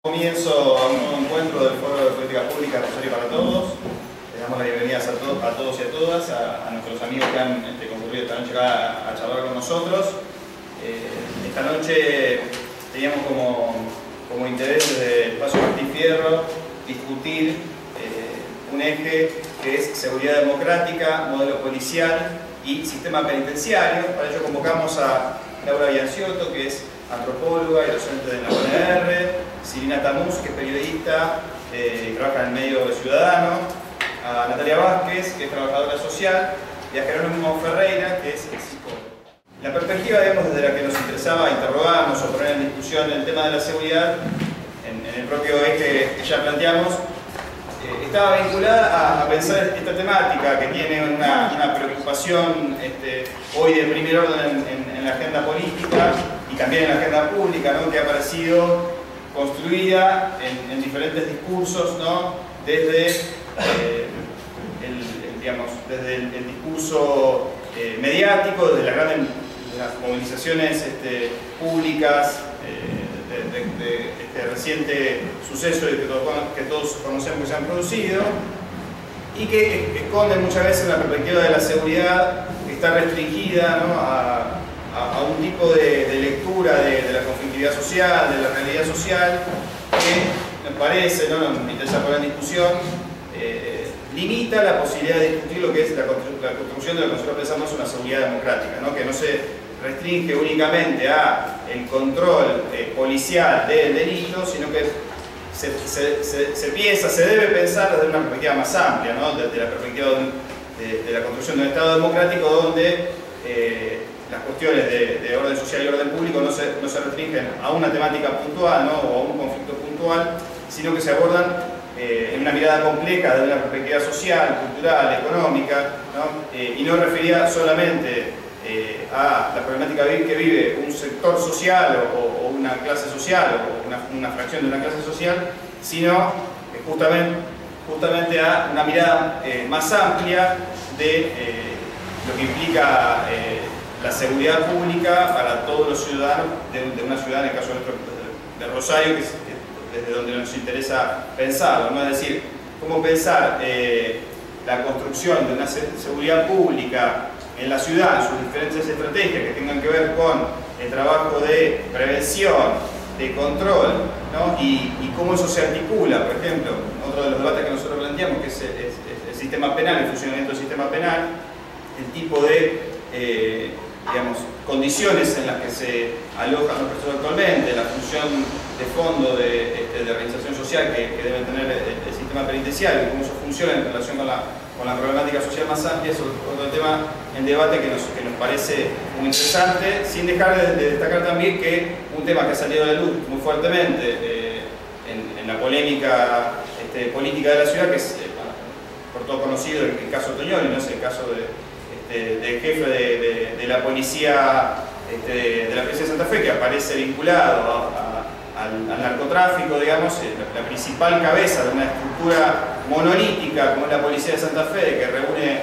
Comienzo a un nuevo encuentro del Foro de Política Pública Rosario para Todos. Le damos las bienvenidas a todos y a todas, a nuestros amigos que han concurrido esta noche acá a charlar con nosotros. Esta noche teníamos como interés desde el Espacio Martín Fierro discutir un eje que es seguridad democrática, modelo policial y sistema penitenciario. Para ello convocamos a Laura Bianciotto, que es antropóloga y docente de la UNR, Silvina Tamuz, que es periodista y trabaja en el medio ciudadano, a Natalia Vázquez, que es trabajadora social, y a Jerónimo Ferreira, que es psicólogo. La perspectiva, digamos, desde la que nos interesaba interrogarnos o poner en discusión el tema de la seguridad, en el propio eje que ya planteamos, estaba vinculada a pensar esta temática que tiene una preocupación hoy de primer orden en la agenda política y también en la agenda pública, ¿no? Que ha aparecido construida en diferentes discursos, ¿no? Desde el discurso mediático, desde las movilizaciones públicas, de este reciente suceso que todos conocemos que se han producido y que esconde muchas veces la perspectiva de la seguridad que está restringida, ¿no? a un tipo de lectura de la conflictividad social, de la realidad social, que me parece, no me interesa poner en discusión, limita la posibilidad de discutir lo que es la construcción de lo que nosotros pensamos una seguridad democrática, ¿no? Que no se restringe únicamente a el control policial del delito, sino que se debe pensar desde una perspectiva más amplia, ¿no? Desde la perspectiva de la construcción de un Estado democrático donde las cuestiones de orden social y orden público no se restringen a una temática puntual, ¿no? O a un conflicto puntual, sino que se abordan en una mirada compleja desde una perspectiva social, cultural, económica, ¿no? Y no referida solamente a la problemática que vive un sector social o una clase social o una fracción de una clase social, sino justamente a una mirada más amplia de lo que implica la seguridad pública para todos los ciudadanos de una ciudad, en el caso de Rosario, que es desde donde nos interesa pensarlo, ¿no? Es decir, cómo pensar la construcción de una seguridad pública en la ciudad, en sus diferentes estrategias que tengan que ver con el trabajo de prevención, de control, ¿no? Y cómo eso se articula. Por ejemplo, otro de los debates que nosotros planteamos, que es el sistema penal, el funcionamiento del sistema penal, el tipo de condiciones en las que se alojan los presos actualmente, la función de fondo de organización social que debe tener el sistema penitenciario, cómo eso funciona en relación con la problemática social más amplia. Es otro tema en debate que nos parece muy interesante, sin dejar de destacar también que un tema que ha salido a la luz muy fuertemente en la polémica política de la ciudad, que es por todo conocido el caso Toñoli, ¿no? Es el caso del jefe de la policía de la Policía de Santa Fe, que aparece vinculado al narcotráfico, digamos, la principal cabeza de una estructura monolítica como es la Policía de Santa Fe, que reúne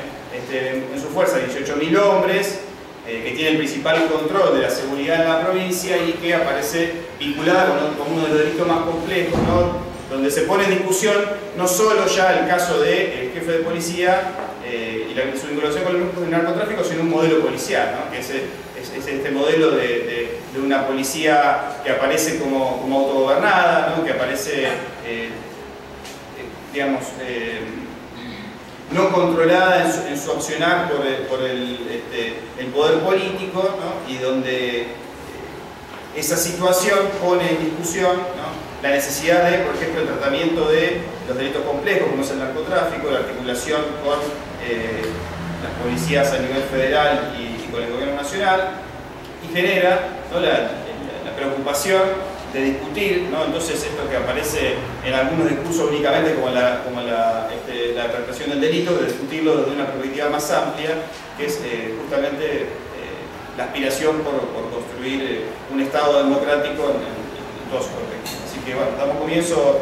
en su fuerza 18.000 hombres, que tiene el principal control de la seguridad en la provincia y que aparece vinculada con uno de los delitos más complejos, ¿no? Donde se pone en discusión no solo ya el caso del jefe de policía y su vinculación con el narcotráfico, sino un modelo policial, ¿no? Que es este modelo de una policía que aparece como autogobernada, ¿no? Que aparece, no controlada en su accionar por el poder político, ¿no? Y donde esa situación pone en discusión, ¿no? La necesidad de, por ejemplo, el tratamiento de los delitos complejos, como es el narcotráfico, la articulación con las policías a nivel federal y con el gobierno nacional, y genera, ¿no? la preocupación de discutir, ¿no? Entonces esto que aparece en algunos discursos únicamente como la interpretación del delito, de discutirlo desde una perspectiva más amplia, que es justamente la aspiración por construir un Estado democrático en todos sus aspectos. Así que bueno, damos comienzo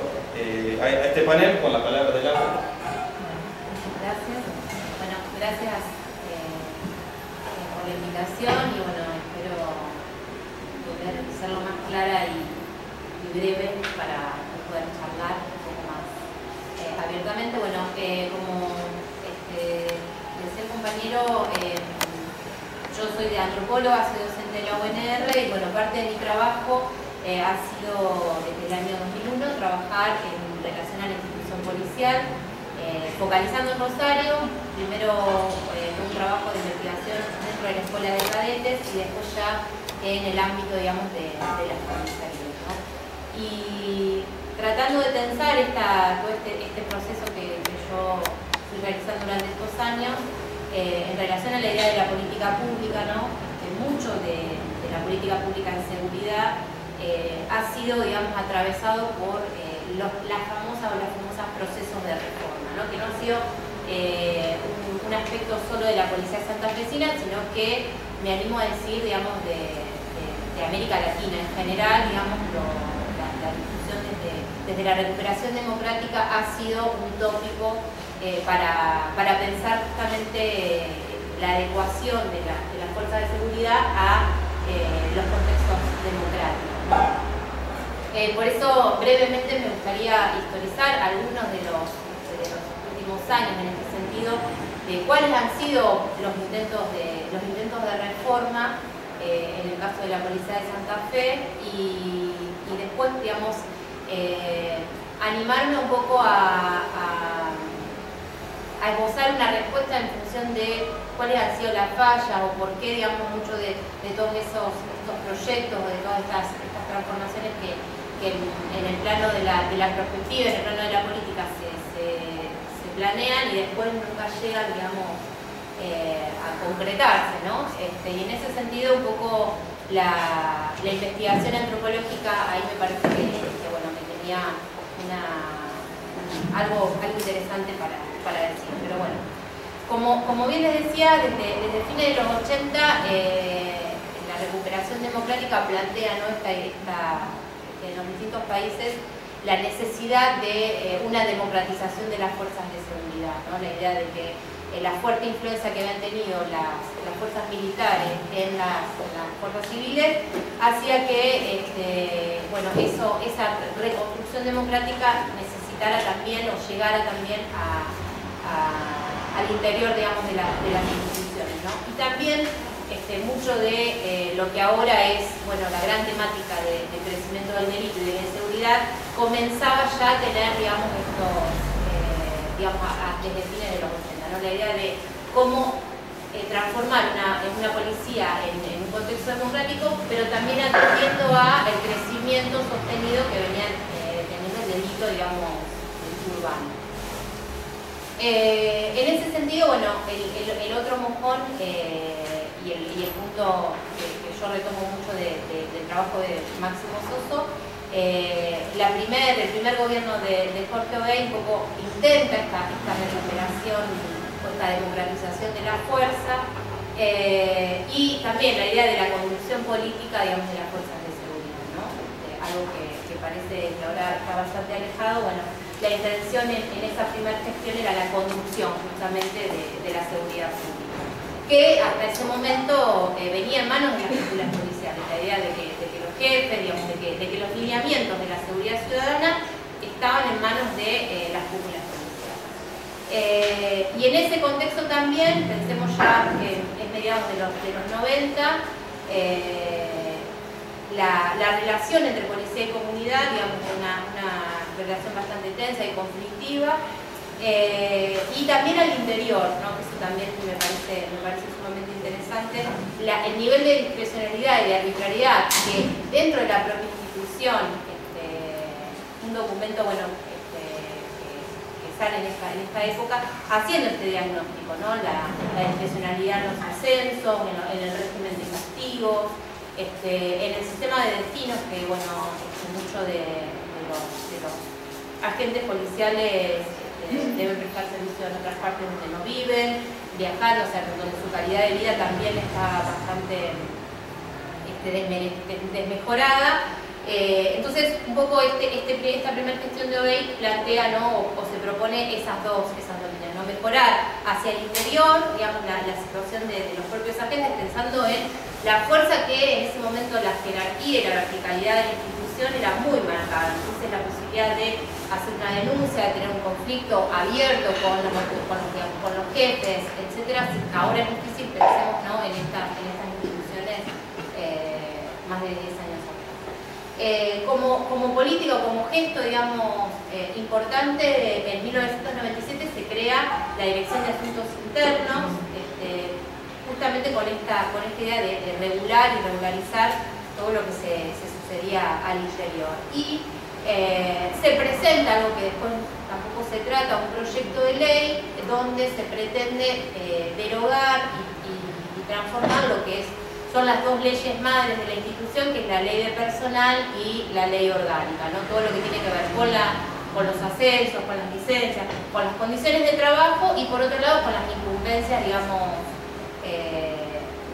a este panel con la palabra de Laura. Gracias. Bueno, gracias por la invitación y bueno, espero poder ser lo más clara y breve para poder charlar un poco más abiertamente. Bueno, como decía el compañero, yo soy de antropóloga, soy docente de la UNR y bueno, parte de mi trabajo ha sido desde el año 2001 trabajar en relación a la institución policial, focalizando en Rosario, primero un trabajo de investigación dentro de la escuela de cadetes y después ya en el ámbito, digamos, de las comisarías, ¿no? Y tratando de tensar todo este proceso que yo fui realizando durante estos años, en relación a la idea de la política pública, ¿no? Mucho de la política pública en seguridad ha sido, digamos, atravesado por los famosos procesos de reforma, ¿no? Que no ha sido un aspecto solo de la policía santafesina, sino que me animo a decir, digamos, de América Latina en general, digamos, la discusión desde la recuperación democrática ha sido un tópico para pensar justamente la adecuación de las fuerzas de seguridad a los contextos democráticos, ¿no? Por eso brevemente me gustaría historizar algunos de los últimos años en este sentido, de cuáles han sido los intentos de reforma en el caso de la Policía de Santa Fe y después, digamos, animarme un poco a esbozar una respuesta en función de cuáles han sido las fallas o por qué, digamos, mucho de todos estos proyectos, de todas estas transformaciones que en el plano de la perspectiva, en el plano de la política se planean y después nunca llegan, digamos, a concretarse, ¿no? Y en ese sentido un poco la investigación antropológica ahí me parece que bueno, que tenía algo interesante para decir, pero bueno, como bien les decía, desde fines de los 80 la recuperación democrática plantea, ¿no? En los distintos países la necesidad de una democratización de las fuerzas de seguridad, ¿no? La idea de que la fuerte influencia que habían tenido las fuerzas militares en las fuerzas civiles hacía que bueno, esa reconstrucción democrática necesitara también o llegara también al interior, digamos, de las instituciones, ¿no? Y también mucho de lo que ahora es, bueno, la gran temática de crecimiento del delito y de la inseguridad comenzaba ya a tener, digamos, desde fines de los 80, ¿no? La idea de cómo transformar una policía en un contexto democrático, pero también atendiendo al crecimiento sostenido que venían teniendo el delito, digamos, urbano. En ese sentido, bueno, el otro mojón y el punto que yo retomo mucho del trabajo de Máximo Soso, el primer gobierno de Jorge Obey un poco intenta esta recuperación, esta democratización de la fuerza y también la idea de la conducción política, digamos, de las fuerzas de seguridad, ¿no? Algo que parece que ahora está bastante alejado. Bueno, la intención en esa primera gestión era la conducción justamente de la seguridad pública, que hasta ese momento venía en manos de las cúpulas policiales, la idea de que los jefes, digamos, de que los lineamientos de la seguridad ciudadana estaban en manos de las cúpulas policiales. Y en ese contexto también, pensemos ya que es mediados de los 90, la relación entre policía y comunidad, digamos, una relación bastante tensa y conflictiva, y también al interior, ¿no? Que eso también me parece sumamente interesante, el nivel de discrecionalidad y de arbitrariedad que dentro de la propia institución, un documento, bueno, que sale en esta época, haciendo este diagnóstico, ¿no? La discrecionalidad en los ascensos, en el régimen de castigos, en el sistema de destinos, que bueno, muchos de los agentes policiales deben prestar servicio en otras partes donde no viven, viajando, o sea, donde su calidad de vida también está bastante desmejorada. Entonces, un poco esta primera gestión de Obey plantea, ¿no? o se propone esas dos líneas, ¿no? Mejorar hacia el interior, digamos, la situación de los propios agentes, pensando en la fuerza que en ese momento la jerarquía y la verticalidad de la institución institución era muy marcada. Entonces la posibilidad de hacer una denuncia, de tener un conflicto abierto con los jefes, etcétera, ahora es difícil, pensemos, ¿no?, en estas instituciones más de 10 años atrás. Como política, como gesto, digamos, importante, en 1997 se crea la Dirección de Asuntos Internos, justamente con esta idea de regular y regularizar todo lo que se sucedía al interior. Y se presenta algo que después tampoco se trata, un proyecto de ley donde se pretende derogar y transformar lo que son las dos leyes madres de la institución, que es la ley de personal y la ley orgánica, ¿no? Todo lo que tiene que ver con los ascensos, con las licencias, con las condiciones de trabajo y por otro lado con las incumbencias, digamos,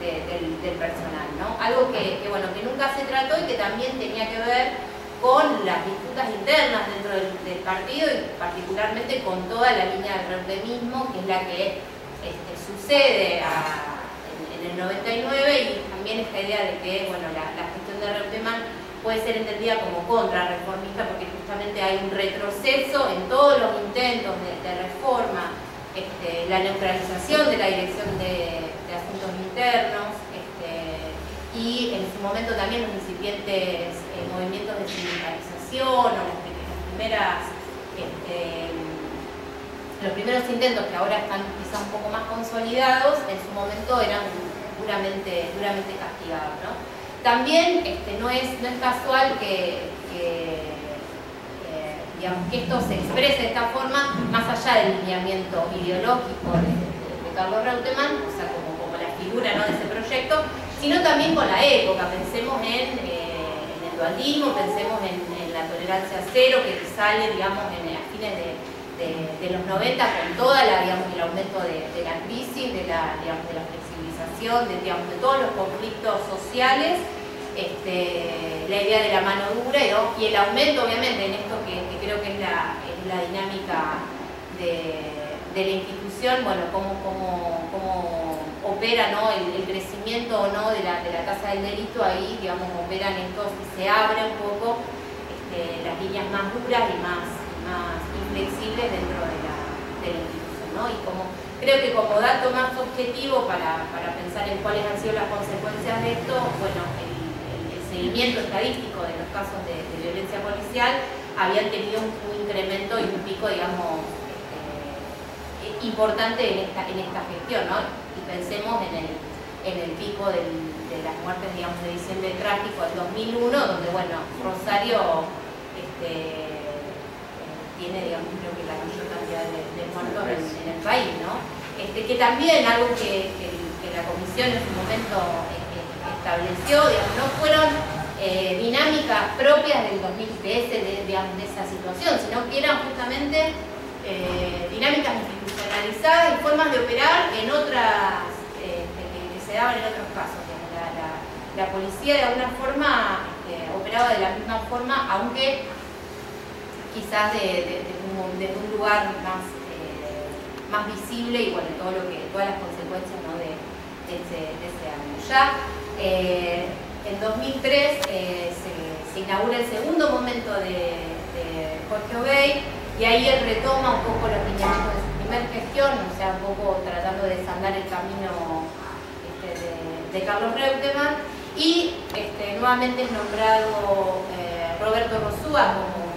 del personal, ¿no? Algo que nunca se trató y que también tenía que ver con las disputas internas dentro del partido y particularmente con toda la línea del reutemismo, que es la que sucede en el 99, y también esta idea de que la gestión de Reutemann puede ser entendida como contrarreformista porque justamente hay un retroceso en todos los intentos de reforma, la neutralización de la Dirección de Asuntos Internos, y en su momento también los incipientes movimientos de sindicalización o los primeros intentos que ahora están quizá un poco más consolidados, en su momento eran duramente castigados, ¿no? También no es casual que esto se exprese de esta forma más allá del lineamiento ideológico de Carlos Reutemann, o sea, como la figura, ¿no?, de ese proyecto, sino también con la época. Pensemos en el dualismo, pensemos en la tolerancia cero que sale, digamos, a fines de los 90 con toda el aumento de la crisis, de la flexibilización, de todos los conflictos sociales, la idea de la mano dura y el aumento, obviamente, en esto que creo que es la dinámica de la institución, cómo opera, ¿no?, el crecimiento o no de la tasa del delito. Ahí, digamos, operan estos y se abre un poco las líneas más duras y más inflexibles dentro de la institución, ¿no? Y creo que como dato más objetivo para pensar en cuáles han sido las consecuencias de esto, el seguimiento estadístico de los casos de violencia policial habían tenido un incremento y un pico, digamos, importante en esta gestión, ¿no? Y pensemos en el pico de las muertes, digamos, de diciembre trágico del 2001, donde, Rosario tiene, digamos, creo que la mayor cantidad de muertos en el país, ¿no? Que también algo que la comisión en su momento estableció, digamos, no fueron dinámicas propias del 2013 de esa situación, sino que eran justamente dinámicas institucionalizadas y formas de operar en otras, que se daban en otros casos. La policía de alguna forma operaba de la misma forma, aunque quizás desde un lugar más visible y todas las consecuencias, ¿no?, de ese año. Ya en 2003 se inaugura el segundo momento de Jorge Obey, y ahí él retoma un poco los lineamientos de su primer gestión, o sea, un poco tratando de desandar el camino de Carlos Reutemann, y nuevamente es nombrado Roberto Rosúa como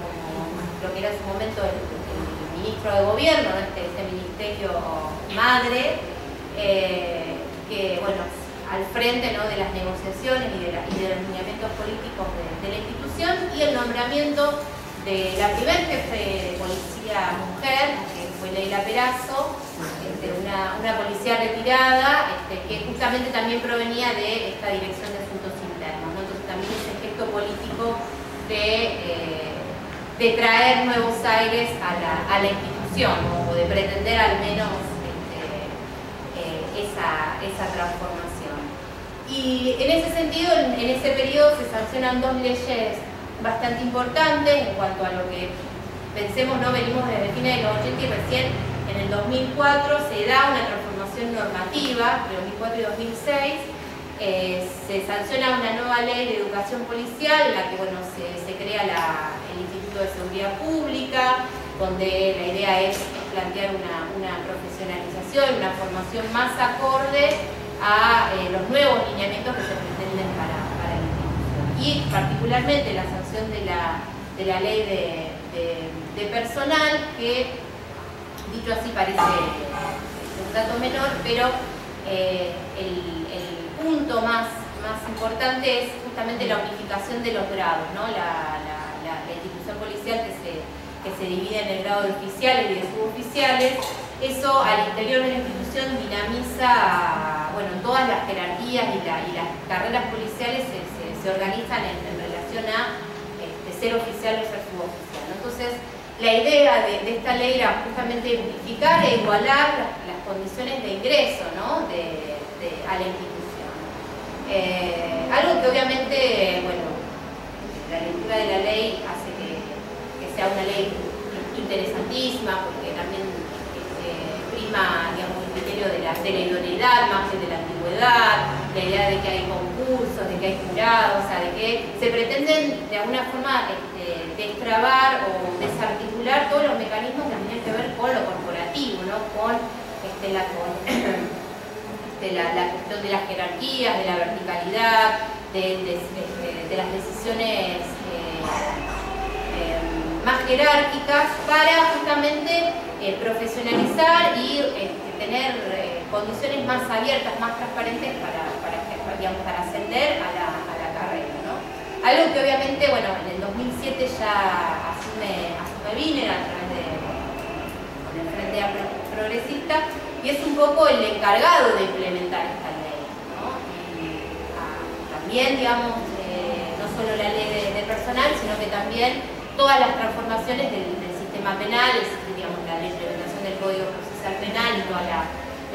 lo que era en su momento el ministro de gobierno, ¿no?, este ministerio madre, que al frente, ¿no?, de las negociaciones y de los lineamientos políticos de la institución, y el nombramiento de la primer jefe de policía mujer, que fue Leila Perazo, una policía retirada, que justamente también provenía de esta Dirección de Asuntos Internos, ¿no? Entonces también ese gesto político de traer nuevos aires a la institución, ¿no?, o de pretender al menos esa transformación. Y en ese sentido, en ese periodo se sancionan dos leyes bastante importantes en cuanto a lo que pensemos, ¿no?, venimos desde fines de los 80 y recién en el 2004 se da una transformación normativa, entre 2004 y 2006, se sanciona una nueva ley de educación policial en la que bueno, se crea el Instituto de Seguridad Pública, donde la idea es plantear una profesionalización, una formación más acorde a los nuevos lineamientos que se pretenden para la institución. Y particularmente la sanción de la ley de personal, que dicho así parece un dato menor, pero el punto más importante es justamente la unificación de los grados, ¿no? La institución policial que se divide en el grado de oficiales y de suboficiales. Eso al interior de la institución dinamiza, bueno, todas las jerarquías y las carreras policiales se organizan en relación a ser oficial o ser suboficial, ¿no? Entonces, la idea de esta ley era justamente unificar e igualar las condiciones de ingreso, ¿no? a la institución. Algo que obviamente, bueno, la lectura de la ley hace que sea una ley interesantísima, porque también prima, digamos, el criterio de la idoneidad más que de la antigüedad, la idea de que hay concursos, de que hay jurados, o sea, de que se pretenden de alguna forma destrabar o desarticular todos los mecanismos que tienen que ver con lo corporativo, ¿no? Con la cuestión de las jerarquías, de la verticalidad, de las decisiones más jerárquicas, para justamente profesionalizar y tener condiciones más abiertas, más transparentes para ascender a la carrera, ¿no? Algo que obviamente, bueno, en el 2007 ya asume Wiener a través con el Frente Amplio Progresista, y es un poco el encargado de implementar esta ley, ¿no? Y también, digamos, no solo la ley de personal, sino que también todas las transformaciones del sistema penal, digamos, la implementación del Código Procesal Penal y toda la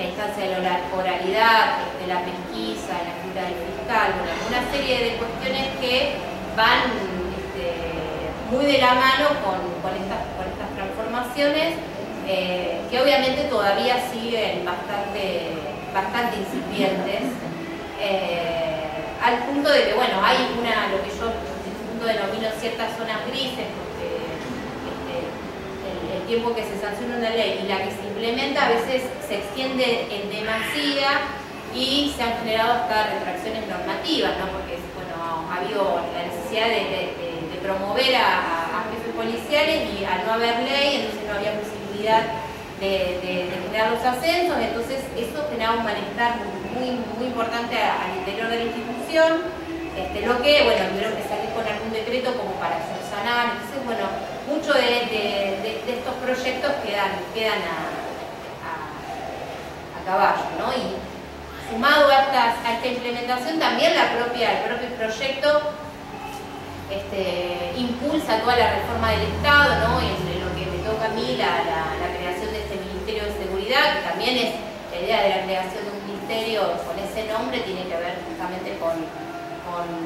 instancia de la oralidad, de la pesquisa, la figura del fiscal, bueno, una serie de cuestiones que van muy de la mano con estas transformaciones, que obviamente todavía siguen bastante incipientes, al punto de que, bueno, hay lo que yo denomino ciertas zonas grises, porque el tiempo que se sanciona una ley y la que se implementa a veces se extiende en demasía y se han generado hasta retracciones normativas, ¿no? Porque bueno, ha habido la necesidad de promover a jefes policiales, y al no haber ley, entonces no había posibilidad de generar los ascensos, entonces eso generaba un malestar muy importante al interior de la institución. Lo que, bueno, tuvieron que salir con algún decreto como para subsanar. Entonces, bueno, muchos de estos proyectos quedan a caballo, ¿no? Y sumado a esta implementación, también el propio proyecto impulsa toda la reforma del Estado, ¿no? Y entre lo que me toca a mí, la creación de este Ministerio de Seguridad, que también es la idea de la creación de un ministerio con ese nombre, tiene que ver justamente con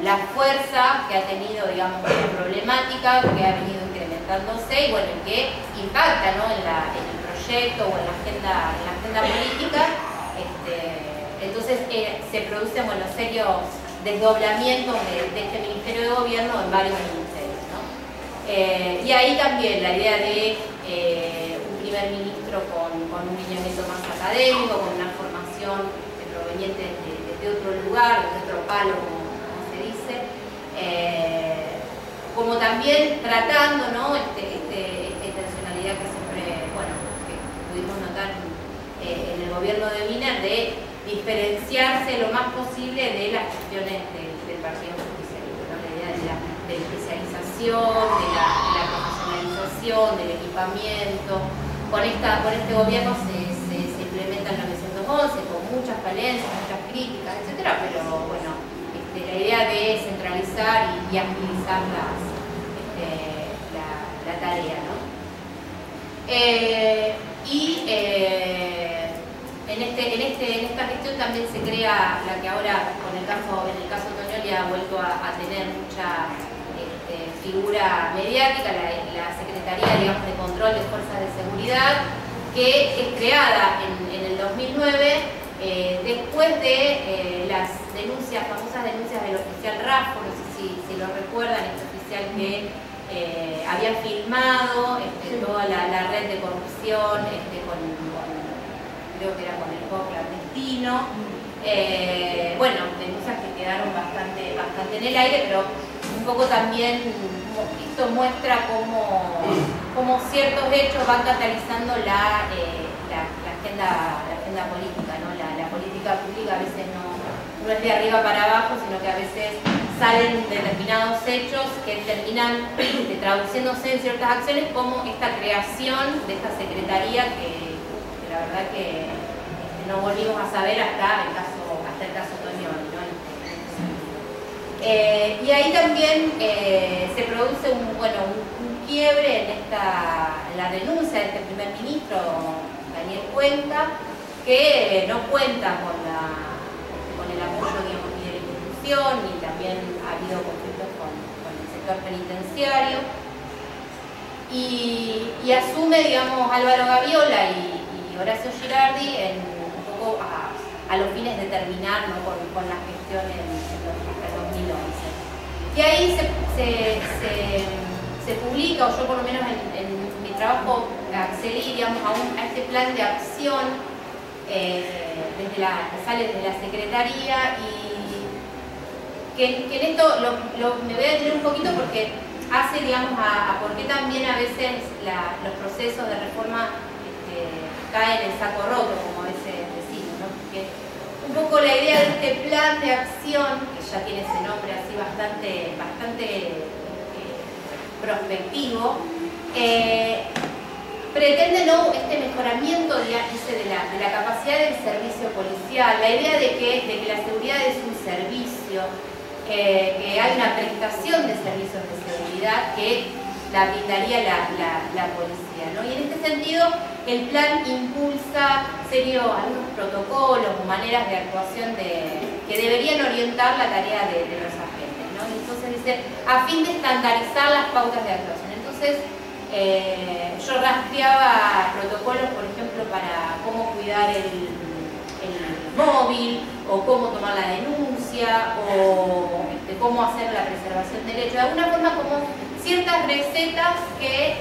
la fuerza que ha tenido, digamos, la problemática que ha venido incrementándose y, bueno, que impacta, ¿no? en el proyecto o en la agenda política. Entonces se producen, bueno, serios desdoblamientos de este Ministerio de Gobierno en varios ministerios, ¿no? Y ahí también la idea de un primer ministro con un lineamiento más académico, con una formación proveniente de otro lugar, de otro palo, como también tratando, ¿no? esta intencionalidad que siempre, bueno, que pudimos notar en el gobierno de Wiener, de diferenciarse lo más posible de las cuestiones del partido justicialista, ¿no? La idea de la especialización, de la profesionalización, del equipamiento. Con este gobierno se implementa el 911 con muchas falencias, muchas críticas, etcétera, pero bueno, la idea de centralizar y agilizar la tarea, ¿no? En esta gestión también se crea la que ahora, en el caso Toñoli, ha vuelto a tener mucha figura mediática, la Secretaría, digamos, de Control de Fuerzas de Seguridad, que es creada en el 2009 después de las denuncias Raffo, no sé si lo recuerdan, este oficial que había filmado toda la red de corrupción creo que era con el juego clandestino. Bueno, denuncias que quedaron bastante en el aire, pero un poco también esto muestra cómo ciertos hechos van catalizando la agenda política, ¿no? La política pública a veces no es de arriba para abajo, sino que a veces salen determinados hechos que terminan traduciéndose en ciertas acciones, como esta creación de esta secretaría que la verdad que no volvimos a saber hasta el caso Toñoli, ¿no? Y ahí también se produce un quiebre en la renuncia de este primer ministro, Daniel Cuenca, que no cuenta con el apoyo, digamos, ni de la institución, ni también ha habido conflictos con el sector penitenciario. Y asume, digamos, Álvaro Gaviola y Horacio Girardi un poco a los fines de terminar, ¿no? con la gestión hasta el 2011. Y ahí se publica, o yo por lo menos en mi trabajo accedí, digamos, a este plan de acción que sale desde la Secretaría, y que en esto me voy a detener un poquito porque hace, digamos, a por qué también a veces los procesos de reforma caen en saco roto, como a veces decimos, ¿no? Porque un poco la idea de este plan de acción, que ya tiene ese nombre así bastante prospectivo, pretende, ¿no?, este mejoramiento de la capacidad del servicio policial, la idea de que la seguridad es un servicio, que hay una prestación de servicios de seguridad que la brindaría la policía, ¿no? Y en este sentido el plan impulsa algunos protocolos o maneras de actuación que deberían orientar la tarea de los agentes, ¿no? Y entonces dice, a fin de estandarizar las pautas de actuación. Entonces yo rastreaba protocolos, por ejemplo, para cómo cuidar el móvil, o cómo tomar la denuncia, o cómo hacer la preservación del hecho. De alguna forma, como ciertas recetas que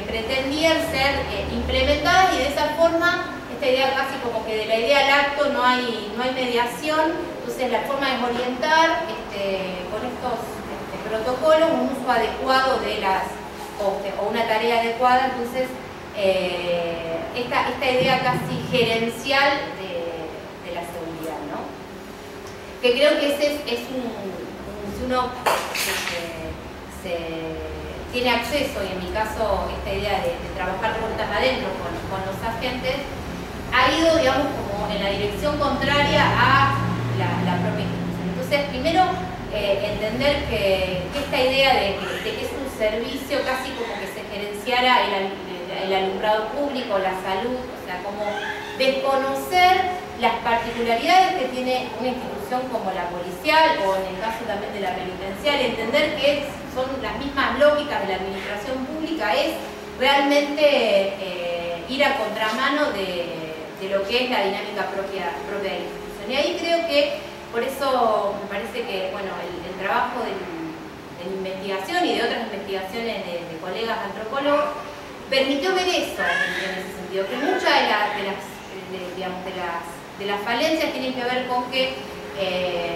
pretendían ser implementadas, y de esa forma, esta idea casi como que de la idea al acto no hay mediación. Entonces la forma es orientar con estos protocolos un uso adecuado o una tarea adecuada. Entonces esta idea casi gerencial de la seguridad, ¿no? Que creo que ese es si uno tiene acceso, y en mi caso esta idea de trabajar puertas adentro con los agentes, ha ido, digamos, como en la dirección contraria a la propia institución. Entonces, primero, entender que esta idea de que es un servicio casi como que se gerenciara el alumbrado público, la salud, o sea, como desconocer las particularidades que tiene una institución como la policial, o en el caso también de la penitenciaria, entender que son las mismas lógicas de la administración pública, es realmente ir a contramano de lo que es la dinámica propia de la institución. Y ahí creo que, por eso me parece que, bueno, el trabajo de investigación y de otras investigaciones de colegas antropólogos permitió ver eso en ese sentido, que muchas de las falencias tienen que ver con que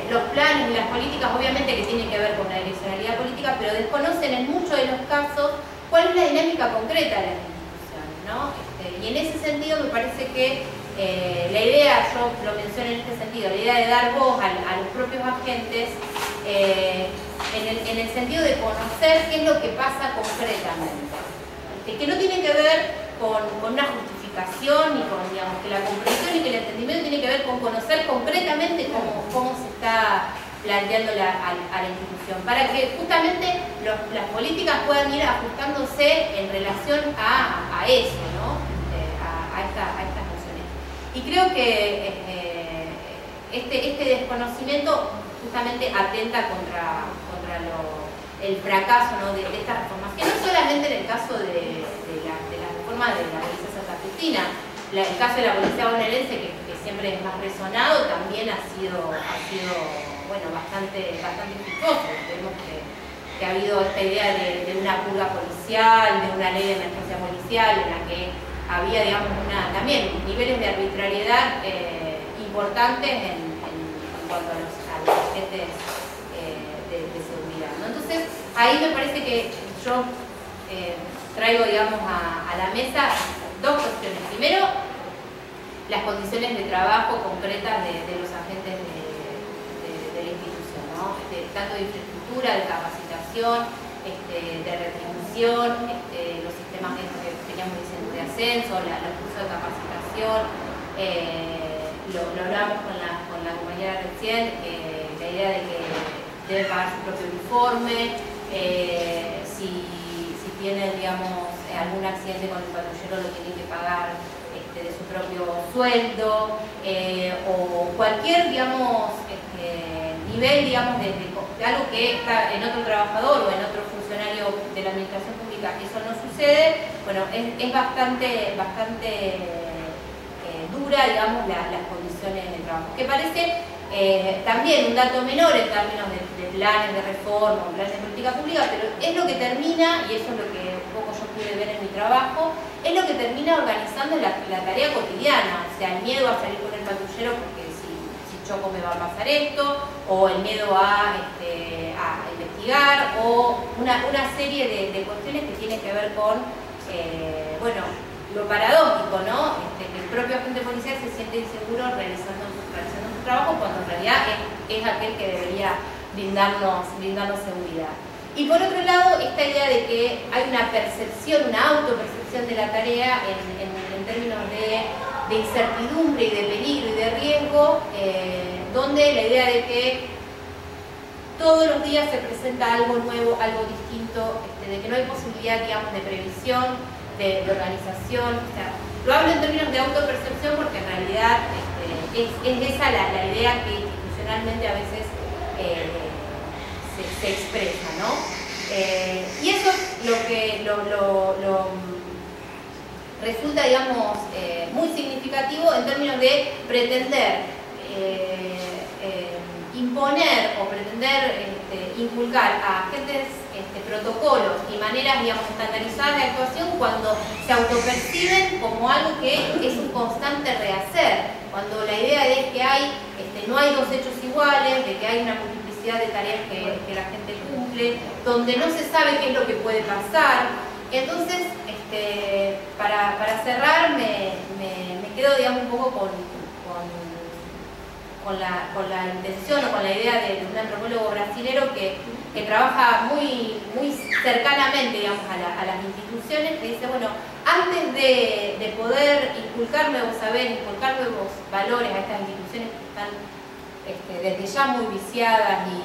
los planes y las políticas, obviamente que tienen que ver con la direccionalidad política, pero desconocen en muchos de los casos cuál es la dinámica concreta de las instituciones, ¿no? Y en ese sentido me parece que la idea, yo lo menciono en este sentido, la idea de dar voz a los propios agentes, en el sentido de conocer qué es lo que pasa concretamente, que no tiene que ver con una justificación, y con, digamos, que la comprensión y que el entendimiento tiene que ver con conocer concretamente cómo se está planteando a la institución, para que justamente las políticas puedan ir ajustándose en relación a eso, ¿no? a estas nociones. Y creo que este desconocimiento justamente atenta contra el fracaso, ¿no?, de esta reformación, no solamente en el caso de la reforma de la Policía Santafesina. El caso de la Policía Bonaerense, que siempre es más resonado, también ha sido bueno, bastante exitosos. Vemos que ha habido esta idea de una purga policial, de una ley de emergencia policial, en la que había, digamos, también niveles de arbitrariedad importantes en cuanto a los agentes de seguridad, ¿no? Entonces, ahí me parece que yo traigo, digamos, a la mesa dos cuestiones. Primero, las condiciones de trabajo concretas de los agentes de la institución, ¿no? Tanto de infraestructura, de capacitación, de retribución, los sistemas que veníamos diciendo de ascenso, los cursos de capacitación, lo hablamos con la compañera recién, la idea de que debe pagar su propio uniforme, si tiene, digamos, algún accidente con el patrullero lo tiene que pagar de su propio sueldo, o cualquier, digamos, nivel, digamos, de algo que está en otro trabajador o en otro funcionario de la administración pública, eso no sucede. Bueno, es bastante dura, digamos, las condiciones de trabajo, que parece también un dato menor en términos de planes de reforma, planes de política pública, pero es lo que termina, y eso es lo que un poco yo pude ver en mi trabajo, es lo que termina organizando la tarea cotidiana, o sea, el miedo a salir con el patrullero porque si choco me va a pasar esto, o el miedo a investigar, o una serie de cuestiones que tienen que ver con, bueno, lo paradójico, ¿no? Que el propio agente policial se siente inseguro realizando su trabajo, cuando en realidad es aquel que debería brindarnos seguridad. Y por otro lado, esta idea de que hay una percepción, una autopercepción de la tarea en términos de incertidumbre y de peligro y de riesgo, donde la idea de que todos los días se presenta algo nuevo, algo distinto, de que no hay posibilidad, digamos, de previsión, de organización. O sea, lo hablo en términos de autopercepción porque en realidad es esa la idea que institucionalmente a veces se expresa, ¿no? Y eso es lo que resulta, digamos, muy significativo en términos de pretender imponer o pretender inculcar a agentes protocolos y maneras, digamos, estandarizadas de actuación cuando se autoperciben como algo que es un constante rehacer, cuando la idea es que no hay dos hechos iguales, de que hay una multiplicidad de tareas que la gente cumple, donde no se sabe qué es lo que puede pasar. Entonces, para cerrar, me quedo, digamos, un poco con la intención o con la idea de un antropólogo brasilero que trabaja muy cercanamente, digamos, a las instituciones, que dice, bueno, antes de poder inculcar nuevos saberes, inculcar nuevos valores a estas instituciones que están desde ya muy viciadas y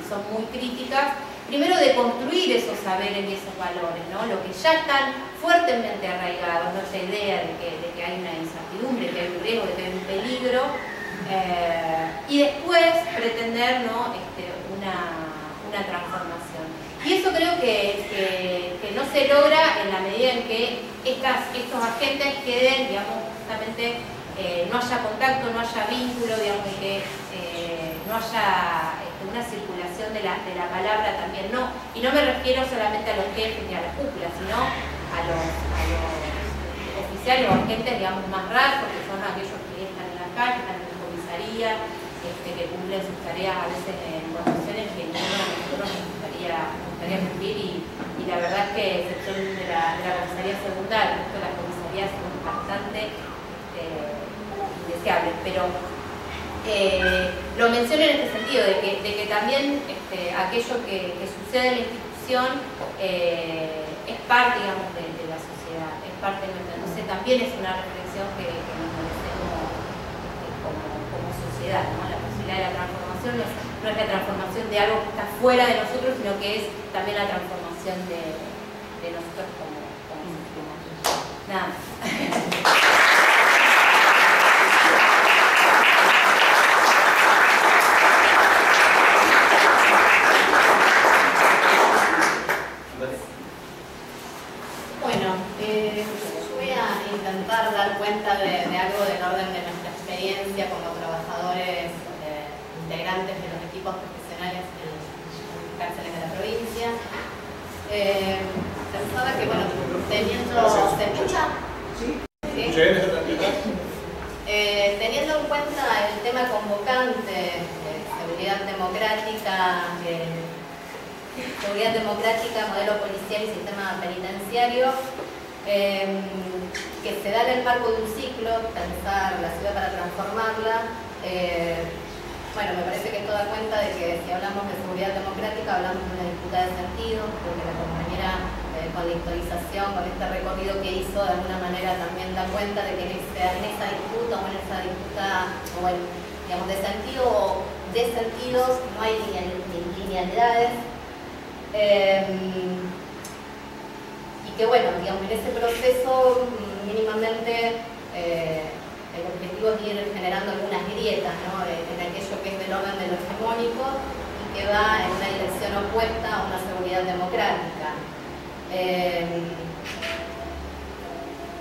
son muy críticas, primero de construir esos saberes y esos valores, ¿no? Lo que ya están fuertemente arraigados, ¿no? Esa idea de que hay una incertidumbre, que hay un riesgo, de que hay un peligro, y después pretender, ¿no? una transformación. Y eso creo que no se logra en la medida en que estos agentes queden, digamos, justamente no haya contacto, no haya vínculo, digamos, y que no haya una circulación de la palabra también, ¿no? Y no me refiero solamente a los jefes ni a las cúpulas, sino a los oficiales o agentes, digamos, más raros, que son aquellos que están en la calle, están en la comisaría, que cumplen sus tareas a veces en condiciones que ninguno de nosotros nos gustaría cumplir, y la verdad es que, excepción de la comisaría segunda, el resto de las comisarías son bastante indeseables, pero lo menciono en este sentido, de que también aquello que sucede en la institución es parte, digamos, de la sociedad, es parte de nuestra. Entonces también es una reflexión que nos merecemos como sociedad, ¿no? La posibilidad de la transformación no es la transformación de algo que está fuera de nosotros, sino que es también la transformación de nosotros como humanos. Nada más. Dar cuenta de algo del orden de nuestra experiencia como trabajadores integrantes de los equipos profesionales en las cárceles de la provincia. Pensaba que, bueno, teniendo... ¿Se escucha? ¿Sí? Teniendo en cuenta el tema convocante, seguridad democrática, modelo policial y sistema penitenciario, que se da en el marco de un ciclo, pensar la ciudad para transformarla. Bueno, me parece que esto da cuenta de que si hablamos de seguridad democrática hablamos de una disputa de sentido, porque la compañera con la historización, con este recorrido que hizo, de alguna manera también da cuenta de que en esa disputa o en esa disputa, o digamos, de sentido o de sentidos, no hay linealidades. Y que, bueno, digamos, en ese proceso mínimamente el objetivo es ir generando algunas grietas, ¿no? En aquello que es del orden de lo hegemónico y que va en una dirección opuesta a una seguridad democrática.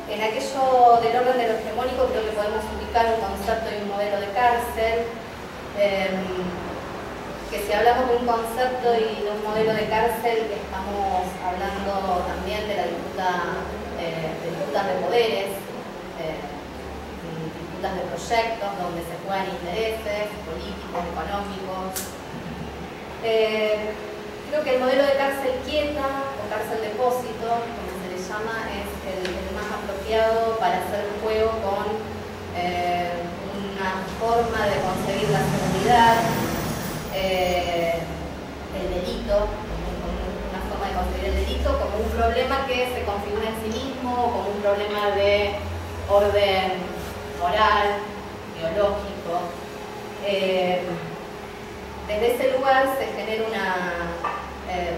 En aquello del orden de lo hegemónico creo que podemos ubicar un concepto y un modelo de cárcel, que si hablamos de un concepto y de un modelo de cárcel, estamos hablando también de la disputas de poderes, disputas de proyectos donde se juegan intereses políticos, económicos. Creo que el modelo de cárcel quieta o cárcel depósito, como se le llama, es el más apropiado para hacer juego con una forma de conseguir la seguridad, el delito, una forma de conseguir el delito como un problema que se configura en sí mismo, como un problema de orden moral, biológico. Desde ese lugar se genera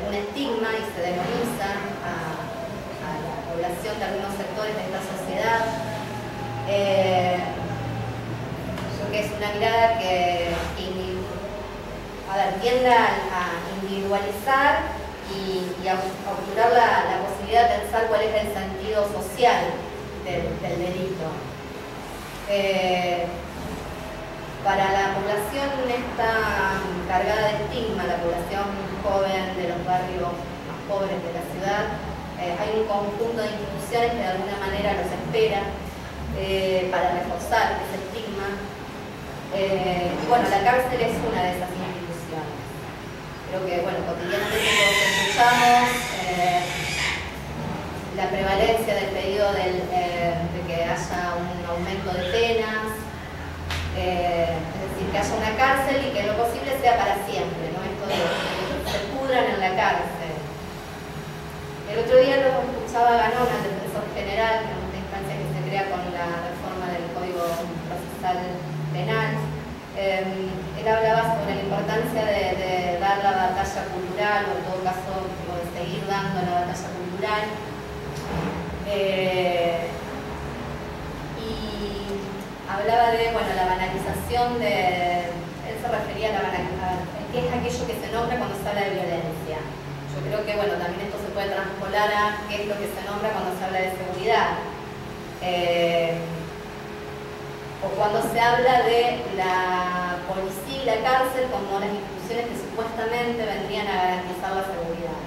un estigma y se demoniza a la población de algunos sectores de esta sociedad. Creo que es una mirada que tiende a individualizar y a obturar la posibilidad de pensar cuál es el sentido social del delito. Para la población esta cargada de estigma, la población joven de los barrios más pobres de la ciudad, hay un conjunto de instituciones que de alguna manera los espera para reforzar ese estigma. Y bueno, la cárcel es una de esas instituciones. Creo que, bueno, cotidianamente todos escuchamos la prevalencia del pedido de que haya un aumento de penas, es decir, que haya una cárcel y que lo posible sea para siempre, ¿no? Esto de que se pudran en la cárcel. El otro día lo escuchaba Ganón, el defensor general, en una instancia que se crea con la reforma del Código Procesal Penal. Él hablaba sobre la importancia de dar la batalla cultural, o en todo caso de seguir dando la batalla cultural. Y hablaba de, bueno, la banalización él se refería a qué es aquello que se nombra cuando se habla de violencia. Yo creo que, bueno, también esto se puede traspolar a qué es lo que se nombra cuando se habla de seguridad. O cuando se habla de la policía y la cárcel como las instituciones que supuestamente vendrían a garantizar la seguridad.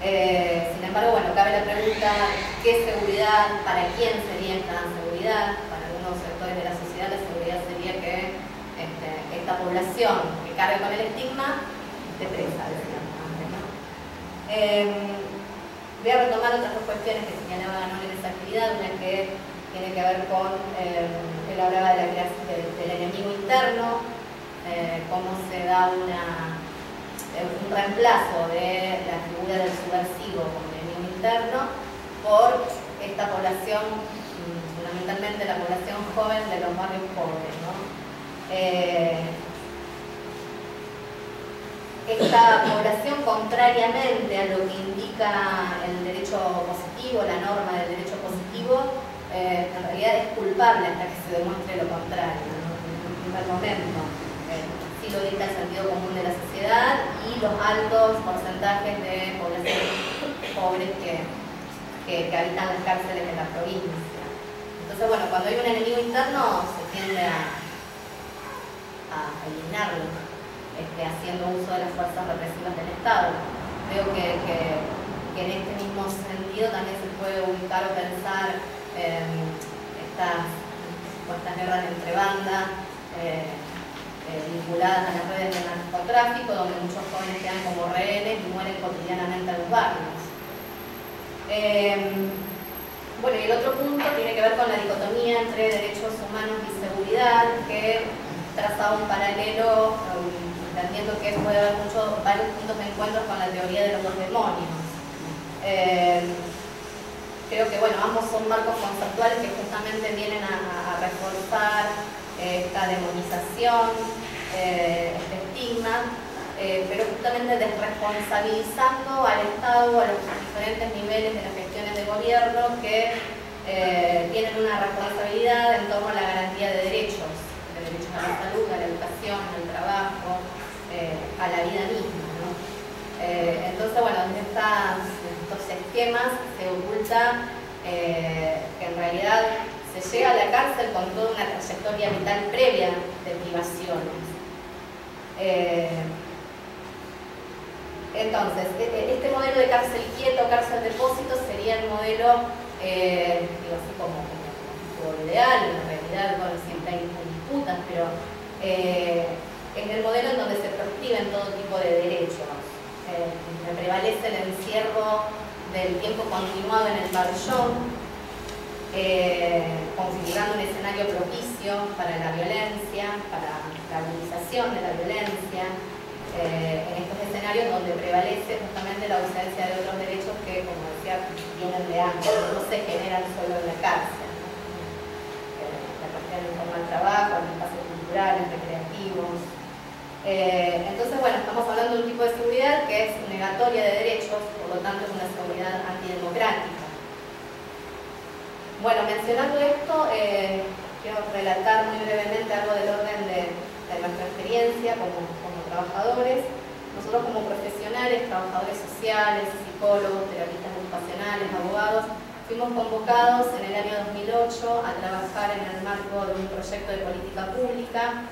Sin embargo, bueno, cabe la pregunta, ¿qué seguridad? ¿Para quién sería esta seguridad? Para algunos sectores de la sociedad la seguridad sería que esta población que cargue con el estigma esté presa, decíamos antes, ¿no? Voy a retomar otras dos cuestiones que señalaba Ganón en esa actividad, una que tiene que ver con, él hablaba de la creación del enemigo interno, cómo se da un reemplazo de la figura del subversivo como enemigo interno por esta población, fundamentalmente la población joven de los barrios pobres, ¿no? Esta población, contrariamente a lo que indica el derecho positivo, la norma del derecho positivo, en realidad es culpable hasta que se demuestre lo contrario, ¿no? En un primer momento. Sí lo dicta el sentido común de la sociedad y los altos porcentajes de poblaciones pobres que habitan las cárceles de la provincia. Entonces, bueno, cuando hay un enemigo interno se tiende a a eliminarlo, haciendo uso de las fuerzas represivas del Estado. Creo que en este mismo sentido también se puede ubicar o pensar estas guerras entre bandas vinculadas a las redes del narcotráfico, donde muchos jóvenes quedan como rehenes y mueren cotidianamente en los barrios. Bueno, y el otro punto tiene que ver con la dicotomía entre derechos humanos y seguridad, que trazaba un paralelo, entendiendo que puede haber varios puntos de encuentro con la teoría de los dos demonios. Creo que bueno, ambos son marcos conceptuales que justamente vienen a reforzar esta demonización, este estigma, pero justamente desresponsabilizando al Estado, a los diferentes niveles de las gestiones de gobierno que tienen una responsabilidad en torno a la garantía de derechos a la salud, a la educación, al trabajo, a la vida misma, ¿no? Entonces, bueno, en estos esquemas se oculta que en realidad se llega a la cárcel con toda una trayectoria vital previa de privaciones. Entonces, este modelo de cárcel quieto, cárcel depósito, sería el modelo, digo así como ideal, en realidad, bueno, siempre hay disputas, pero es el modelo en donde se proscriben todo tipo de derechos. Prevalece el encierro del tiempo continuado en el pabellón, configurando un escenario propicio para la violencia, para la utilización de la violencia, en estos escenarios donde prevalece justamente la ausencia de otros derechos que, como decía, vienen de antes, no se generan solo en la cárcel, ¿no? La cuestión en torno al trabajo, los espacios culturales, recreativos. Entonces, bueno, estamos hablando de un tipo de seguridad que es negatoria de derechos, por lo tanto es una seguridad antidemocrática. Bueno, mencionando esto, quiero relatar muy brevemente algo del orden de nuestra experiencia como trabajadores. Nosotros como profesionales, trabajadores sociales, psicólogos, terapistas ocupacionales, abogados, fuimos convocados en el año 2008 a trabajar en el marco de un proyecto de política pública.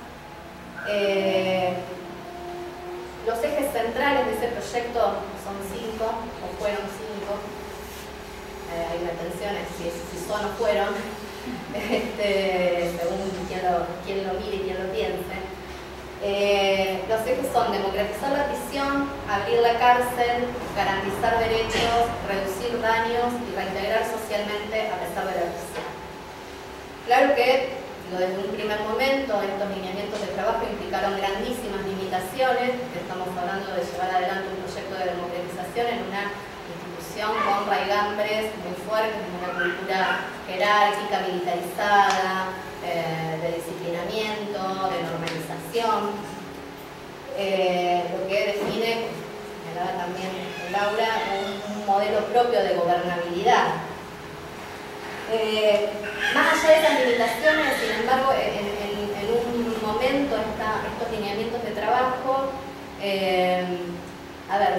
Los ejes centrales de ese proyecto son 5, o fueron 5. Hay una tensión en si son o fueron, según quien lo mire y quien lo piense. Los ejes son democratizar la prisión, abrir la cárcel, garantizar derechos, reducir daños y reintegrar socialmente a pesar de la prisión. Claro que desde un primer momento estos lineamientos de trabajo implicaron grandísimas limitaciones, porque estamos hablando de llevar adelante un proyecto de democratización en una institución con raigambres muy fuertes, en una cultura jerárquica, militarizada, de disciplinamiento, de normalización, lo que define, como señalaba también Laura, un modelo propio de gobernabilidad. Más allá de esas limitaciones, sin embargo, en un momento estos lineamientos de trabajo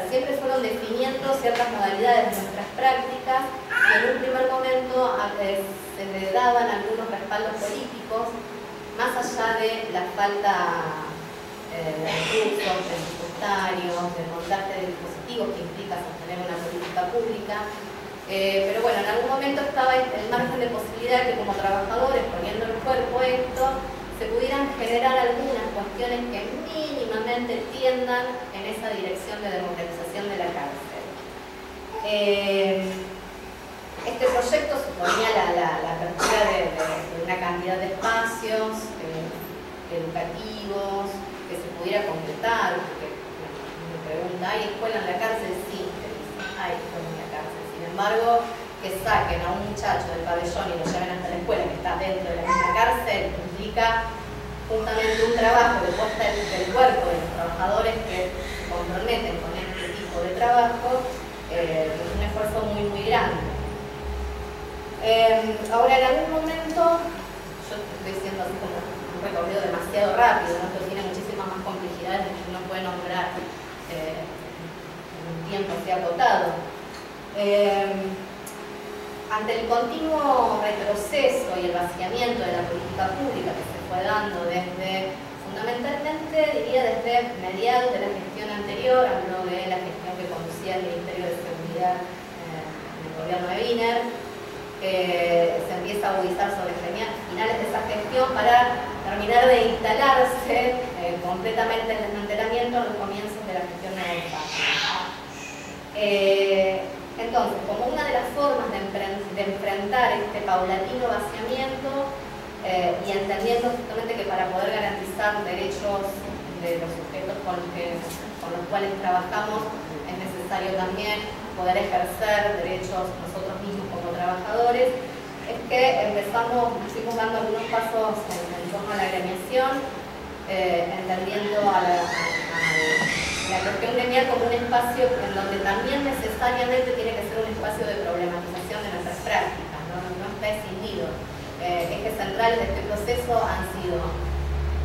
siempre fueron definiendo ciertas modalidades de nuestras prácticas y en un primer momento se le daban algunos respaldos políticos, más allá de la falta de recursos, presupuestarios, del montaje de dispositivos que implica sostener una política pública. Pero bueno, en algún momento estaba el margen de posibilidad que como trabajadores, poniendo el cuerpo a esto, se pudieran generar algunas cuestiones que mínimamente tiendan en esa dirección de democratización de la cárcel. Este proyecto suponía la apertura de una cantidad de espacios educativos que se pudiera completar, porque me pregunta, ¿hay escuela en la cárcel? Sí, hay escuela en la cárcel. Sin embargo, que saquen a un muchacho del pabellón y lo lleven hasta la escuela que está dentro de la misma cárcel implica justamente un trabajo de puesta del cuerpo de los trabajadores que se comprometen con este tipo de trabajo, es un esfuerzo muy muy grande. Ahora, en algún momento, yo estoy diciendo así como un recorrido demasiado rápido, ¿no? Pero tiene muchísimas más complejidades que uno puede nombrar en un tiempo así acotado. Ante el continuo retroceso y el vaciamiento de la política pública que se fue dando desde Fundamentalmente, diría desde mediados de la gestión anterior, hablo de la gestión que conducía el Ministerio de Seguridad del gobierno de Wiener, se empieza a agudizar sobre finales de esa gestión para terminar de instalarse completamente el desmantelamiento en los comienzos de la gestión neoliberal. Entonces, como una de las formas de enfrentar este paulatino vaciamiento y entendiendo justamente que para poder garantizar derechos de los sujetos con los cuales trabajamos es necesario también poder ejercer derechos nosotros mismos como trabajadores, es que fuimos dando algunos pasos en torno a la gremiación, entendiendo a la cuestión gremial como un espacio en donde también necesariamente tiene que ser un espacio de problematización de nuestras prácticas, no está escindido. Ejes centrales de este proceso han sido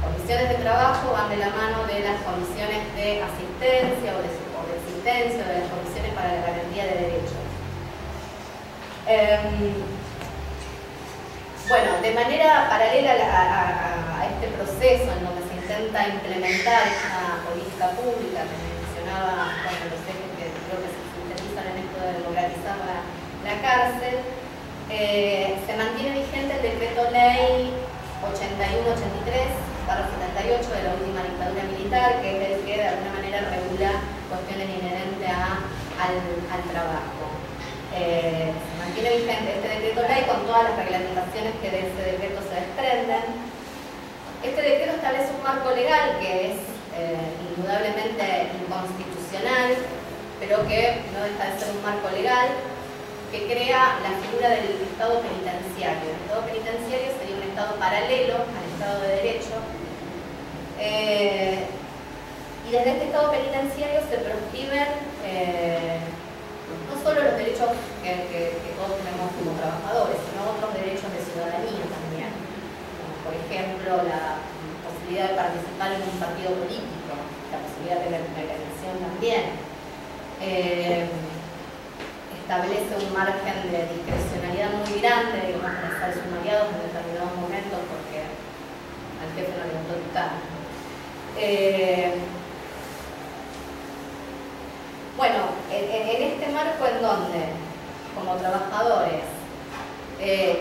comisiones de trabajo, van de la mano de las comisiones de asistencia o de existencia, de las comisiones para la garantía de derechos. Bueno, de manera paralela a este proceso en donde se intenta implementar esta política pública que mencionaba, los ejes que creo que se sintetizan en esto de democratizar la cárcel, se mantiene vigente el decreto ley 81-83/78 de la última dictadura militar, que es el que de alguna manera regula cuestiones inherentes al trabajo. Se mantiene vigente este decreto ley con todas las reglamentaciones que de ese decreto se desprenden. Este decreto establece un marco legal que es indudablemente inconstitucional, pero que no deja de ser un marco legal, que crea la figura del Estado penitenciario. El Estado penitenciario sería un Estado paralelo al Estado de Derecho. Y desde este Estado penitenciario se proscriben no solo los derechos que todos tenemos como trabajadores, sino otros derechos de ciudadanía también. Como por ejemplo, la posibilidad de participar en un partido político, la posibilidad de la elección también. Establece un margen de discrecionalidad muy grande, digamos, para estar sumariados en determinados momentos porque al jefe no le gustó dictar. Bueno, en este marco en donde, como trabajadores,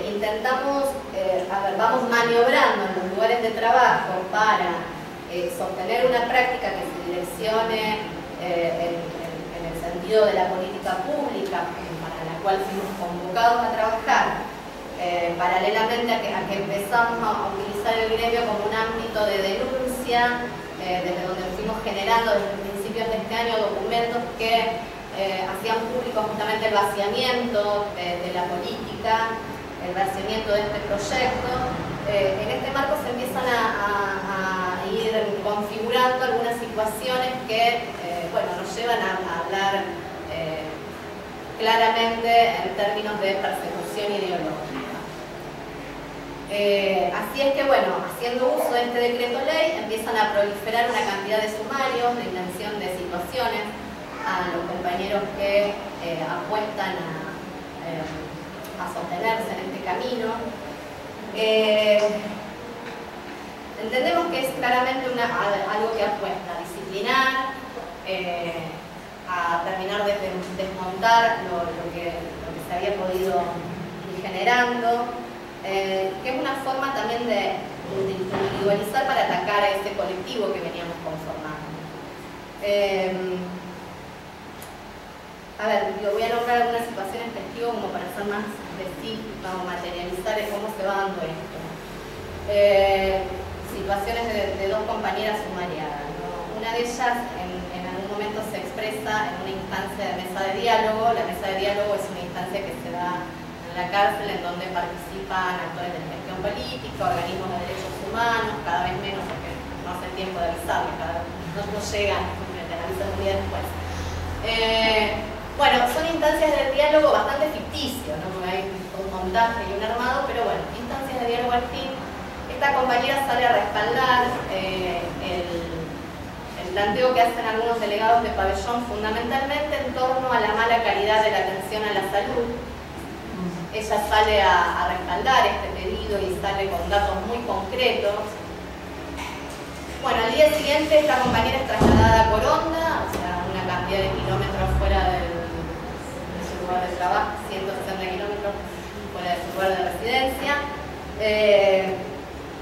intentamos, vamos maniobrando en los lugares de trabajo para sostener una práctica que se direccione en el sentido de la política pública para la cual fuimos convocados a trabajar, paralelamente a que empezamos a utilizar el gremio como un ámbito de denuncia, desde donde fuimos generando desde principios de este año documentos que hacían público justamente el vaciamiento de la política, el vaciamiento de este proyecto. En este marco se empiezan a ir configurando algunas situaciones que nos llevan a hablar claramente en términos de persecución ideológica. Así es que, haciendo uso de este decreto ley, empiezan a proliferar una cantidad de sumarios de intención de situaciones a los compañeros que apuestan a sostenerse en este camino. Entendemos que es claramente algo que apuesta a disciplinar, a terminar de desmontar lo que se había podido ir generando, que es una forma también de individualizar para atacar a ese colectivo que veníamos conformando. Yo voy a nombrar algunas situaciones testigos como para ser más específica o materializar cómo se va dando esto. Situaciones de dos compañeras sumariadas, ¿no? Una de ellas en algún momento se expresa en una instancia de mesa de diálogo. La mesa de diálogo es una instancia que se da en la cárcel en donde participan actores de gestión política, organismos de derechos humanos, cada vez menos porque no hace tiempo de avisarles, no llegan, te avisan un día después. Son instancias de diálogo bastante ficticios, ¿no? Porque hay un montaje y un armado, pero instancias de diálogo al fin. Esta compañera sale a respaldar el planteo que hacen algunos delegados de pabellón, fundamentalmente en torno a la mala calidad de la atención a la salud. Ella sale a respaldar este pedido y sale con datos muy concretos. Bueno, al día siguiente esta compañera es trasladada a Coronda, o sea, una cantidad de kilómetros fuera de su lugar de trabajo, 160 kilómetros fuera de su lugar de residencia.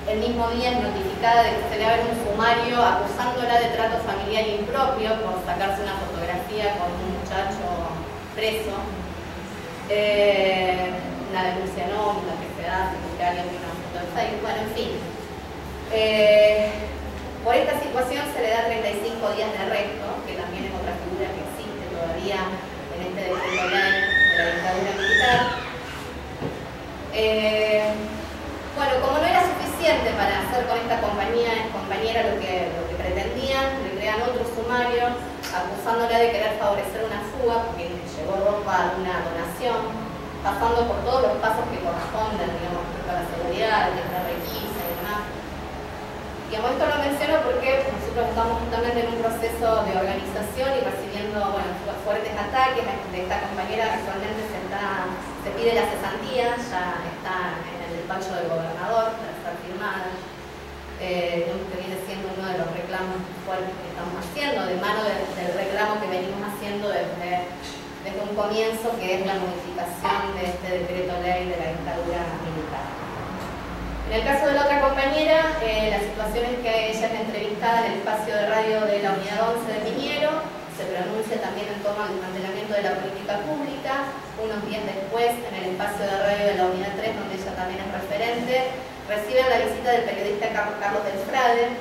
El mismo día es notificada de que se le abre un sumario acusándola de trato familiar impropio por sacarse una fotografía con un muchacho preso. Una denuncia anónima que se hace porque alguien tiene una foto de Facebook, bueno, en fin. Por esta situación se le da 35 días de arresto, que también es otra figura que existe todavía en este decreto ley de la dictadura militar. Bueno, como no era suficiente para hacer con esta compañera lo que pretendían, le crean otro sumario acusándola de querer favorecer una fuga porque llevó ropa de una donación, pasando por todos los pasos que corresponden, digamos, para la seguridad, que la requisa y demás. Digamos, esto lo menciono porque nosotros estamos justamente en un proceso de organización y recibiendo fuertes ataques. De esta compañera actualmente se pide la cesantía, ya está en el despacho del gobernador para ser firmada. Que viene siendo uno de los reclamos fuertes que estamos haciendo, de mano del reclamo que venimos haciendo desde un comienzo, que es la modificación de este decreto ley de la dictadura militar. En el caso de la otra compañera, la situación es que ella es entrevistada en el espacio de radio de la Unidad 11 de Piñero, se pronuncia también en torno al desmantelamiento de la política pública. Unos días después, en el espacio de radio de la Unidad 3, donde ella también es referente, reciben la visita del periodista Carlos del Frade,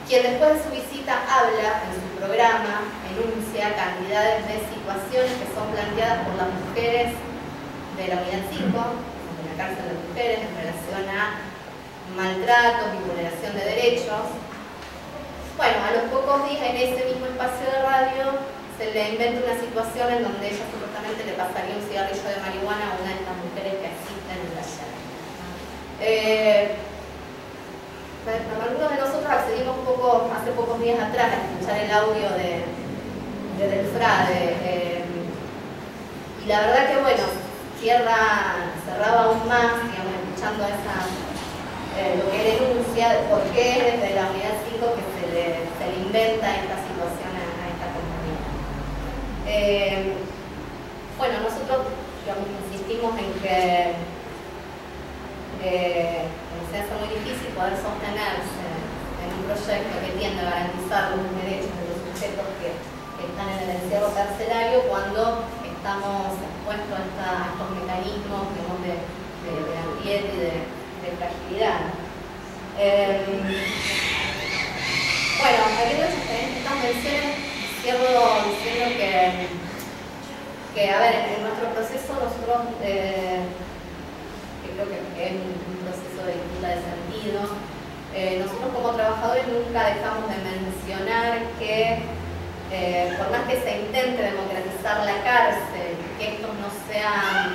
quien después de su visita habla en su programa, enuncia cantidades de situaciones que son planteadas por las mujeres de la Unidad 5, la cárcel de mujeres, en relación a maltratos y vulneración de derechos. Bueno, a los pocos días en ese mismo espacio de radio se le inventa una situación en donde ella supuestamente le pasaría un cigarrillo de marihuana a una de estas mujeres que asisten en el taller. Algunos de nosotros accedimos hace pocos días atrás a escuchar el audio de Del Frade, y la verdad que bueno, cerraba aún más, digamos, escuchando lo que denuncia, por qué es desde la Unidad 5 que se le inventa esta situación a esta compañía. Bueno, nosotros, digamos, insistimos en que se hace muy difícil poder sostenerse en un proyecto que tiende a garantizar los derechos de los sujetos que están en el encierro carcelario cuando estamos expuestos a estos mecanismos, digamos, de ambiente y de fragilidad. Bueno, habiendo hecho estas menciones, cierro diciendo que a ver, en nuestro proceso nosotros, que creo que es un proceso de disputa de sentido, nosotros como trabajadores nunca dejamos de mencionar que por más que se intente democratizar la cárcel, que estos no sean,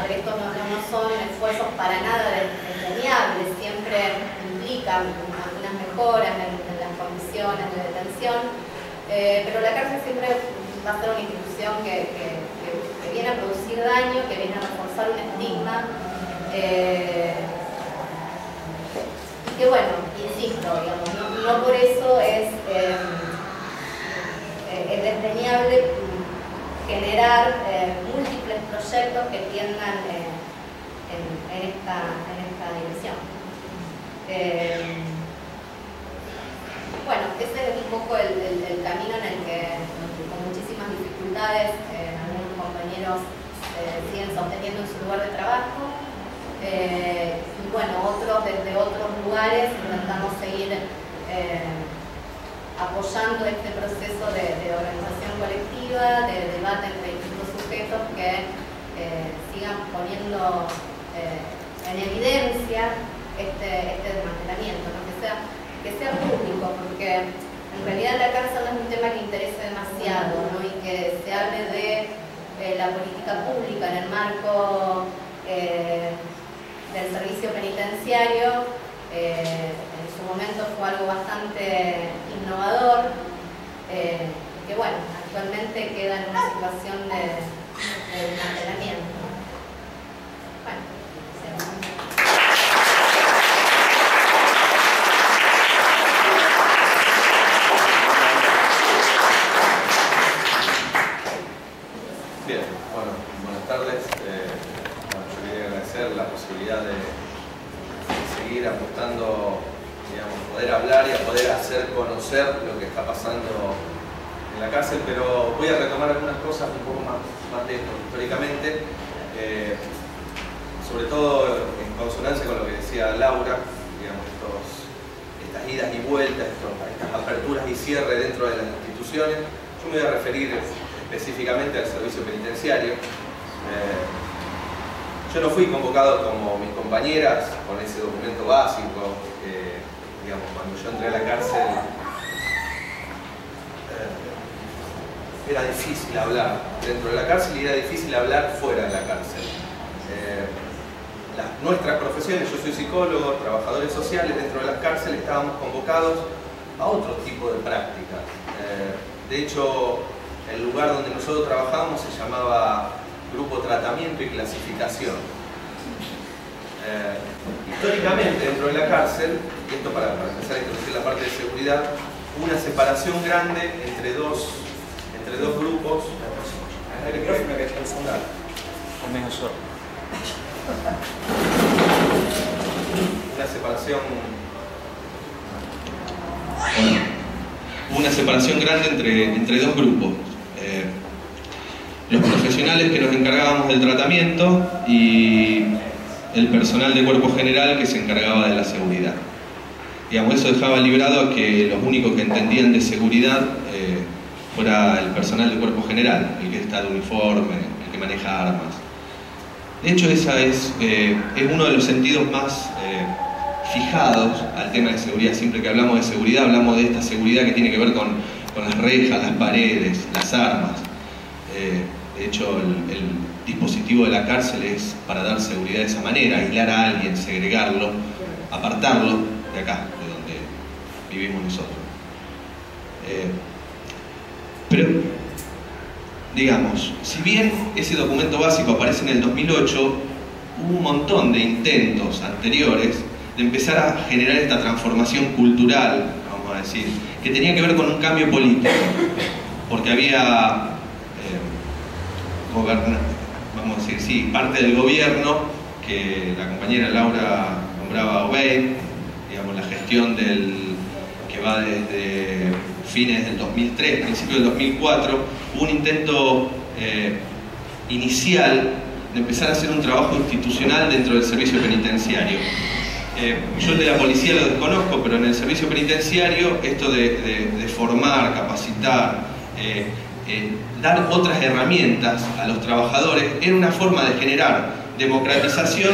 que estos no son esfuerzos para nada desdeñables, siempre implican algunas mejoras en las condiciones de detención, pero la cárcel siempre va a ser una institución que viene a producir daño, que viene a reforzar un estigma, y que bueno, insisto, digamos, no por eso es desdeñable generar múltiples proyectos que tiendan en esta dirección. Bueno, ese es un poco el camino en el que, con muchísimas dificultades, algunos compañeros siguen sosteniendo en su lugar de trabajo, y bueno, otros desde otros lugares intentamos seguir apoyando este proceso de organización colectiva, de debate entre distintos sujetos que sigan poniendo en evidencia este desmantelamiento, ¿no? que sea público, porque en realidad la cárcel no es un tema que interese demasiado, ¿no? Y que se hable de la política pública en el marco del servicio penitenciario. En su momento fue algo bastante innovador, que bueno, actualmente queda en una situación de desmantelamiento. Bueno, apostando, digamos, a poder hablar y a poder hacer conocer lo que está pasando en la cárcel, pero voy a retomar algunas cosas un poco más lejos, históricamente, sobre todo en consonancia con lo que decía Laura, digamos, estas idas y vueltas, estas aperturas y cierres dentro de las instituciones. Yo me voy a referir específicamente al servicio penitenciario. Yo no fui convocado como mis compañeras con ese documento básico. Digamos, cuando yo entré a la cárcel era difícil hablar dentro de la cárcel y era difícil hablar fuera de la cárcel. Nuestras profesiones, yo soy psicólogo, trabajadores sociales, dentro de las cárceles estábamos convocados a otro tipo de prácticas. De hecho, el lugar donde nosotros trabajábamos se llamaba Grupo Tratamiento y Clasificación. Históricamente, dentro de la cárcel, y esto para empezar a introducir la parte de seguridad, hubo una separación grande entre dos grupos. Una separación grande entre dos grupos. Los profesionales que nos encargábamos del tratamiento y el personal de cuerpo general que se encargaba de la seguridad. Digamos, eso dejaba librado a que los únicos que entendían de seguridad fuera el personal de cuerpo general, el que está de uniforme, el que maneja armas. De hecho, esa es uno de los sentidos más fijados al tema de seguridad. Siempre que hablamos de seguridad, hablamos de esta seguridad que tiene que ver con las rejas, las paredes, las armas. De hecho, el dispositivo de la cárcel es para dar seguridad de esa manera, aislar a alguien, segregarlo, apartarlo de acá, de donde vivimos nosotros. Pero, digamos, si bien ese documento básico aparece en el 2008, hubo un montón de intentos anteriores de empezar a generar esta transformación cultural, vamos a decir, que tenía que ver con un cambio político, porque había vamos a decir, sí, parte del gobierno, que la compañera Laura nombraba a Obeid, digamos, la gestión que va desde fines del 2003, principios del 2004, hubo un intento inicial de empezar a hacer un trabajo institucional dentro del servicio penitenciario. Yo el de la policía lo desconozco, pero en el servicio penitenciario esto de formar, capacitar, dar otras herramientas a los trabajadores era una forma de generar democratización,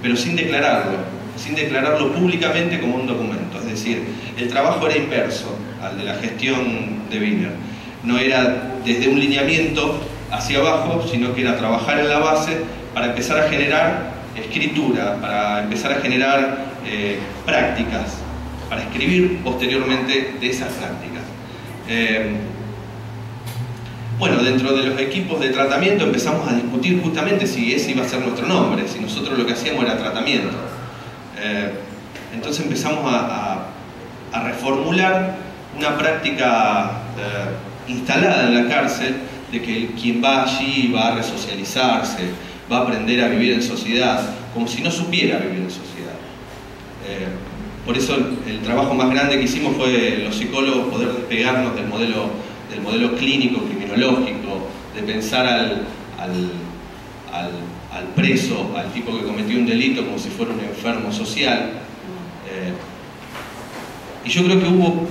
pero sin declararlo públicamente como un documento. Es decir, el trabajo era inverso al de la gestión de Wiener. No era desde un lineamiento hacia abajo, sino que era trabajar en la base para empezar a generar escritura, para empezar a generar prácticas, para escribir posteriormente de esas prácticas. Bueno, dentro de los equipos de tratamiento empezamos a discutir justamente si ese iba a ser nuestro nombre, si nosotros lo que hacíamos era tratamiento. Entonces empezamos a reformular una práctica instalada en la cárcel de que quien va allí va a resocializarse, va a aprender a vivir en sociedad, como si no supiera vivir en sociedad. Por eso el trabajo más grande que hicimos fue los psicólogos poder despegarnos del modelo clínico, criminológico, de pensar al preso, al tipo que cometió un delito como si fuera un enfermo social. Y yo creo que hubo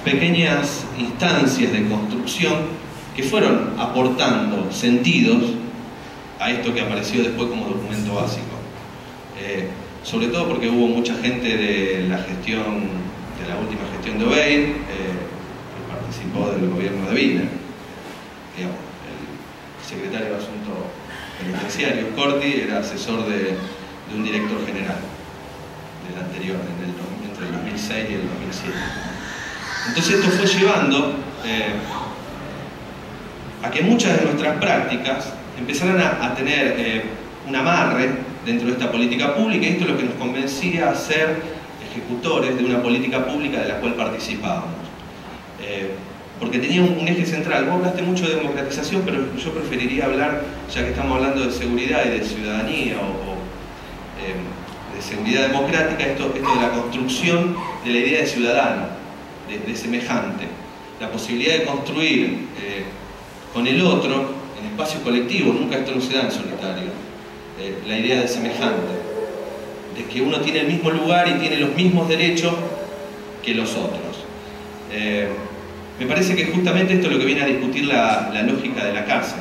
pequeñas instancias de construcción que fueron aportando sentidos a esto que apareció después como documento básico. Sobre todo porque hubo mucha gente de la última gestión de Obeid, que participó del gobierno de Wiener. Digamos, el secretario de Asuntos Penitenciarios, Corti, era asesor de un director general del anterior, entre el 2006 y el 2007. Entonces esto fue llevando a que muchas de nuestras prácticas empezaran a tener un amarre dentro de esta política pública, y esto es lo que nos convencía a ser ejecutores de una política pública de la cual participábamos. Porque tenía un eje central. Vos hablaste mucho de democratización, pero yo preferiría hablar, ya que estamos hablando de seguridad y de ciudadanía, o de seguridad democrática, esto de la construcción de la idea de ciudadano, de semejante, la posibilidad de construir con el otro, en espacios colectivos, nunca esto no se da en solitario, la idea de semejante, de que uno tiene el mismo lugar y tiene los mismos derechos que los otros. Me parece que justamente esto es lo que viene a discutir la lógica de la cárcel.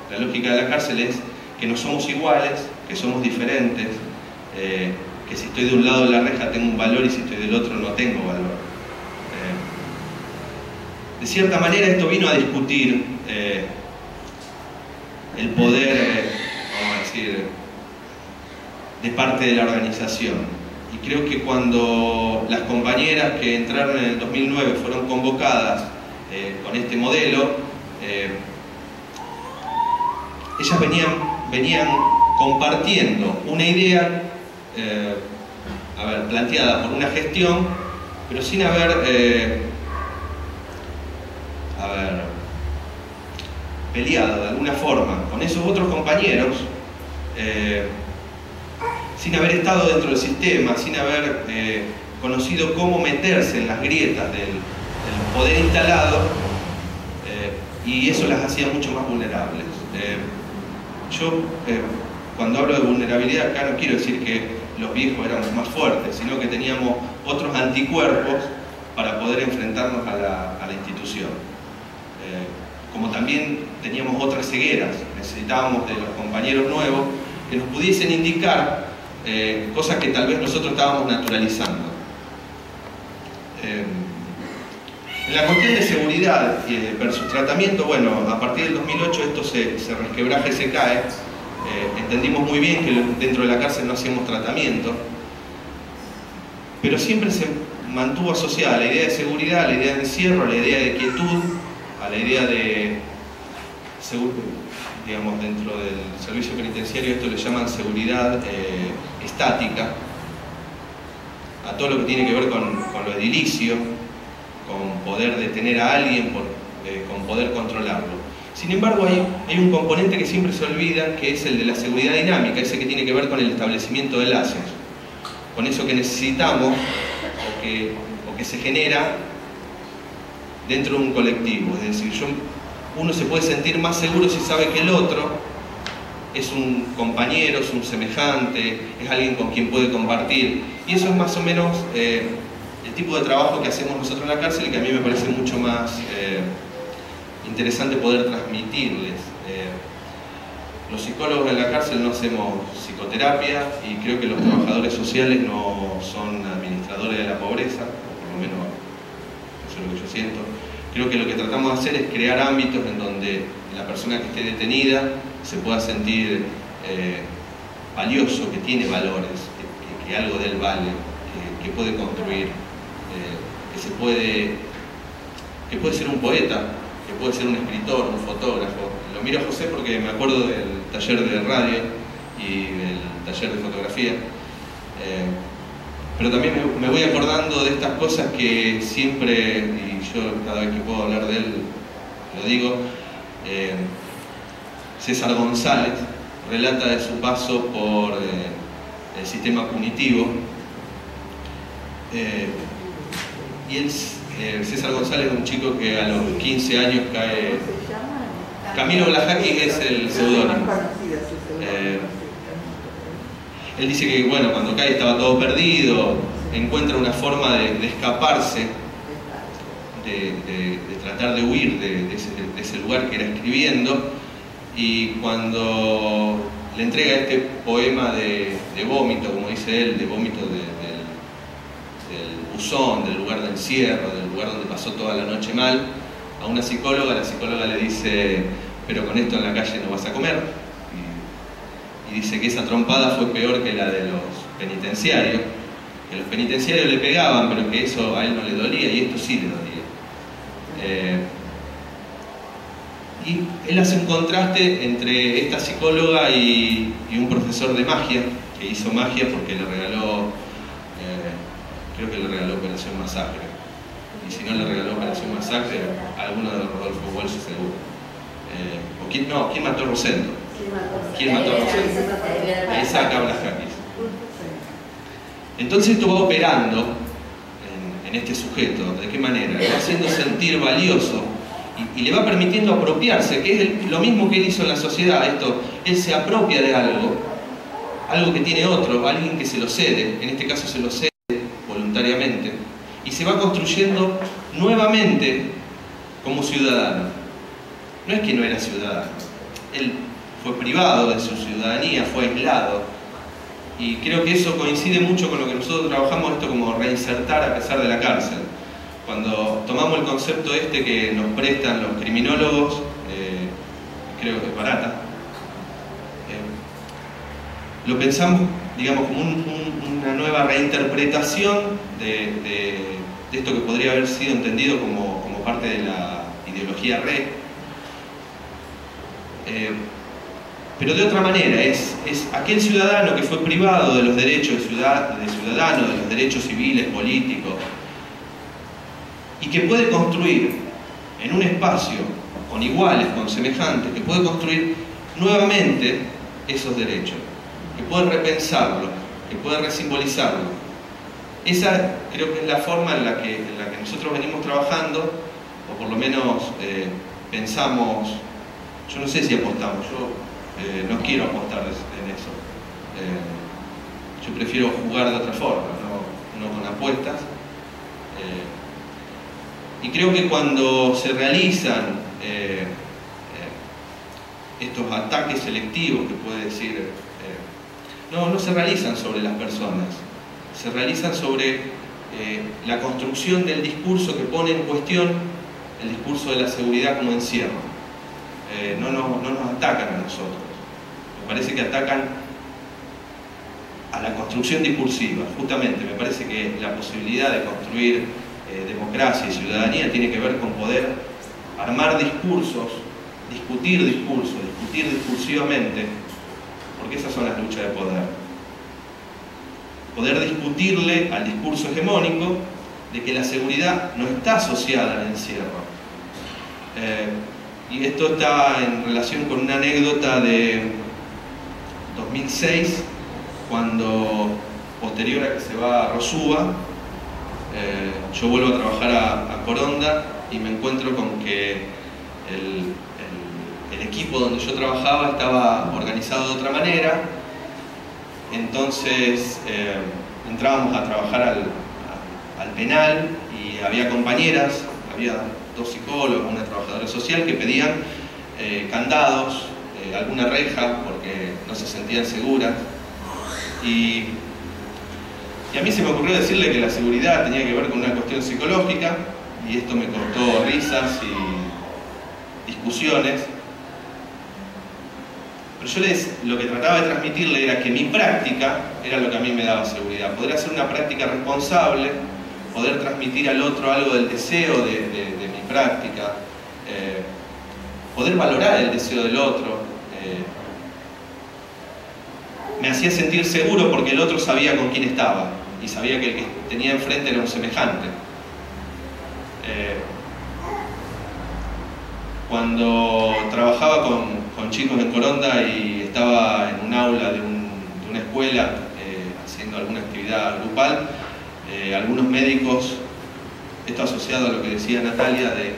La lógica de la cárcel es que no somos iguales, que somos diferentes, que si estoy de un lado de la reja tengo un valor y si estoy del otro no tengo valor. De cierta manera esto vino a discutir el poder, vamos a decir, de parte de la organización. Y creo que cuando las compañeras que entraron en el 2009 fueron convocadas con este modelo, ellas venían compartiendo una idea planteada por una gestión, pero sin haber peleado de alguna forma con esos otros compañeros, sin haber estado dentro del sistema, sin haber conocido cómo meterse en las grietas del poder instalado, y eso las hacía mucho más vulnerables. Yo, cuando hablo de vulnerabilidad, acá no quiero decir que los viejos éramos más fuertes, sino que teníamos otros anticuerpos para poder enfrentarnos a la institución. Como también teníamos otras cegueras, necesitábamos de los compañeros nuevos que nos pudiesen indicar cosas que tal vez nosotros estábamos naturalizando. En la cuestión de seguridad versus tratamiento, bueno, a partir del 2008 esto se resquebraja y se cae. Entendimos muy bien que dentro de la cárcel no hacíamos tratamiento, pero siempre se mantuvo asociada la idea de seguridad, a la idea de encierro, a la idea de quietud, a la idea de, digamos, dentro del servicio penitenciario esto le llaman seguridad estática, a todo lo que tiene que ver con lo edilicio, con poder detener a alguien, con poder controlarlo. Sin embargo, hay un componente que siempre se olvida, que es el de la seguridad dinámica, ese que tiene que ver con el establecimiento de lazos, con eso que necesitamos o que se genera dentro de un colectivo. Es decir, uno se puede sentir más seguro si sabe que el otro es un compañero, es un semejante, es alguien con quien puede compartir. Y eso es más o menos el tipo de trabajo que hacemos nosotros en la cárcel y que a mí me parece mucho más interesante poder transmitirles. Los psicólogos en la cárcel no hacemos psicoterapia y creo que los trabajadores sociales no son administradores de la pobreza, por lo menos eso es lo que yo siento. Creo que lo que tratamos de hacer es crear ámbitos en donde la persona que esté detenida se pueda sentir valioso, que tiene valores, que algo de él vale, que puede construir, que puede ser un poeta, que puede ser un escritor, un fotógrafo. Lo miro a José porque me acuerdo del taller de radio y del taller de fotografía, pero también me voy acordando de estas cosas que siempre, y yo cada vez que puedo hablar de él lo digo. César González relata de su paso por el sistema punitivo, y César González es un chico que a los 15 años cae. Camilo Blajaki es el seudónimo. Él dice que, bueno, cuando cae estaba todo perdido, encuentra una forma de escaparse, de tratar de huir de ese lugar que era escribiendo, y cuando le entrega este poema de vómito, como dice él, de vómito del buzón, del lugar de encierro, del lugar donde pasó toda la noche mal, a una psicóloga, la psicóloga le dice: pero con esto en la calle no vas a comer. Y dice que esa trompada fue peor que la de los penitenciarios, que los penitenciarios le pegaban, pero que eso a él no le dolía, y esto sí le dolía. Y él hace un contraste entre esta psicóloga y un profesor de magia, que hizo magia porque le regaló, creo que le regaló Operación Masacre. Y si no le regaló Operación Masacre, alguno de Rodolfo Walsh seguro. ¿Quién mató a Rosendo? ¿Quién mató a Rosendo? Ahí saca Blajaki. Entonces esto va operando en este sujeto. ¿De qué manera? Le va haciendo sentir valioso y le va permitiendo apropiarse, que es lo mismo que él hizo en la sociedad. Él se apropia de algo que tiene otro, alguien que se lo cede, en este caso se lo cede voluntariamente, y se va construyendo nuevamente como ciudadano. No es que no era ciudadano, él fue privado de su ciudadanía, fue aislado, y creo que eso coincide mucho con lo que nosotros trabajamos, esto como reinsertar a pesar de la cárcel. Cuando tomamos el concepto que nos prestan los criminólogos, creo que es Barata, lo pensamos, digamos, como una nueva reinterpretación de esto que podría haber sido entendido como parte de la ideología RE, pero de otra manera. Es aquel ciudadano que fue privado de los derechos de ciudadano, de los derechos civiles, políticos, y que puede construir en un espacio con iguales, con semejantes, que puede construir nuevamente esos derechos, que puede repensarlo, que puede resimbolizarlo. Esa creo que es la forma en la que nosotros venimos trabajando, o por lo menos pensamos. Yo no sé si apostamos, yo no quiero apostar en eso. Yo prefiero jugar de otra forma, no con apuestas. Y creo que cuando se realizan estos ataques selectivos, que puede decir, no se realizan sobre las personas, se realizan sobre la construcción del discurso que pone en cuestión el discurso de la seguridad como encierro. No nos atacan a nosotros, me parece que atacan a la construcción discursiva. Justamente me parece que la posibilidad de construir democracia y ciudadanía tiene que ver con poder armar discursos, discutir discursivamente, porque esas son las luchas de poder. Poder discutirle al discurso hegemónico de que la seguridad no está asociada al encierro. Y esto está en relación con una anécdota de 2006, cuando, posterior a que se va a Rosúa, yo vuelvo a trabajar a Coronda y me encuentro con que el equipo donde yo trabajaba estaba organizado de otra manera. Entonces entrábamos a trabajar al penal y había compañeras, había 2 psicólogos, una trabajadora social, que pedían candados, alguna reja, porque no se sentían seguras. Y a mí se me ocurrió decirle que la seguridad tenía que ver con una cuestión psicológica, y esto me costó risas y discusiones. Pero yo lo que trataba de transmitirle era que mi práctica era lo que a mí me daba seguridad. Poder hacer una práctica responsable, poder transmitir al otro algo del deseo de mi práctica, poder valorar el deseo del otro. Me hacía sentir seguro porque el otro sabía con quién estaba y sabía que el que tenía enfrente era un semejante. Cuando trabajaba con chicos en Coronda y estaba en un aula de una escuela haciendo alguna actividad grupal, algunos médicos, esto asociado a lo que decía Natalia, de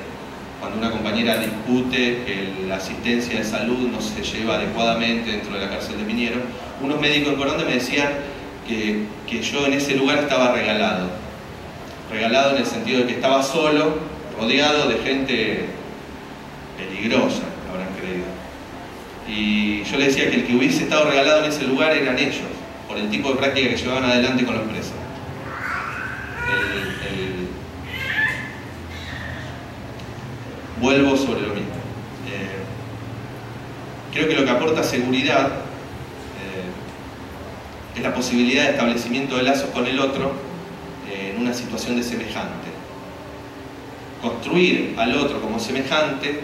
cuando una compañera discute que la asistencia de salud no se lleva adecuadamente dentro de la cárcel de Piñero, unos médicos en Coronda me decían que yo en ese lugar estaba regalado en el sentido de que estaba solo, rodeado de gente peligrosa, habrán creído. Y yo le decía que el que hubiese estado regalado en ese lugar eran ellos, por el tipo de práctica que llevaban adelante con los presos. Vuelvo sobre lo mismo. Creo que lo que aporta seguridad es la posibilidad de establecimiento de lazos con el otro en una situación de semejante. Construir al otro como semejante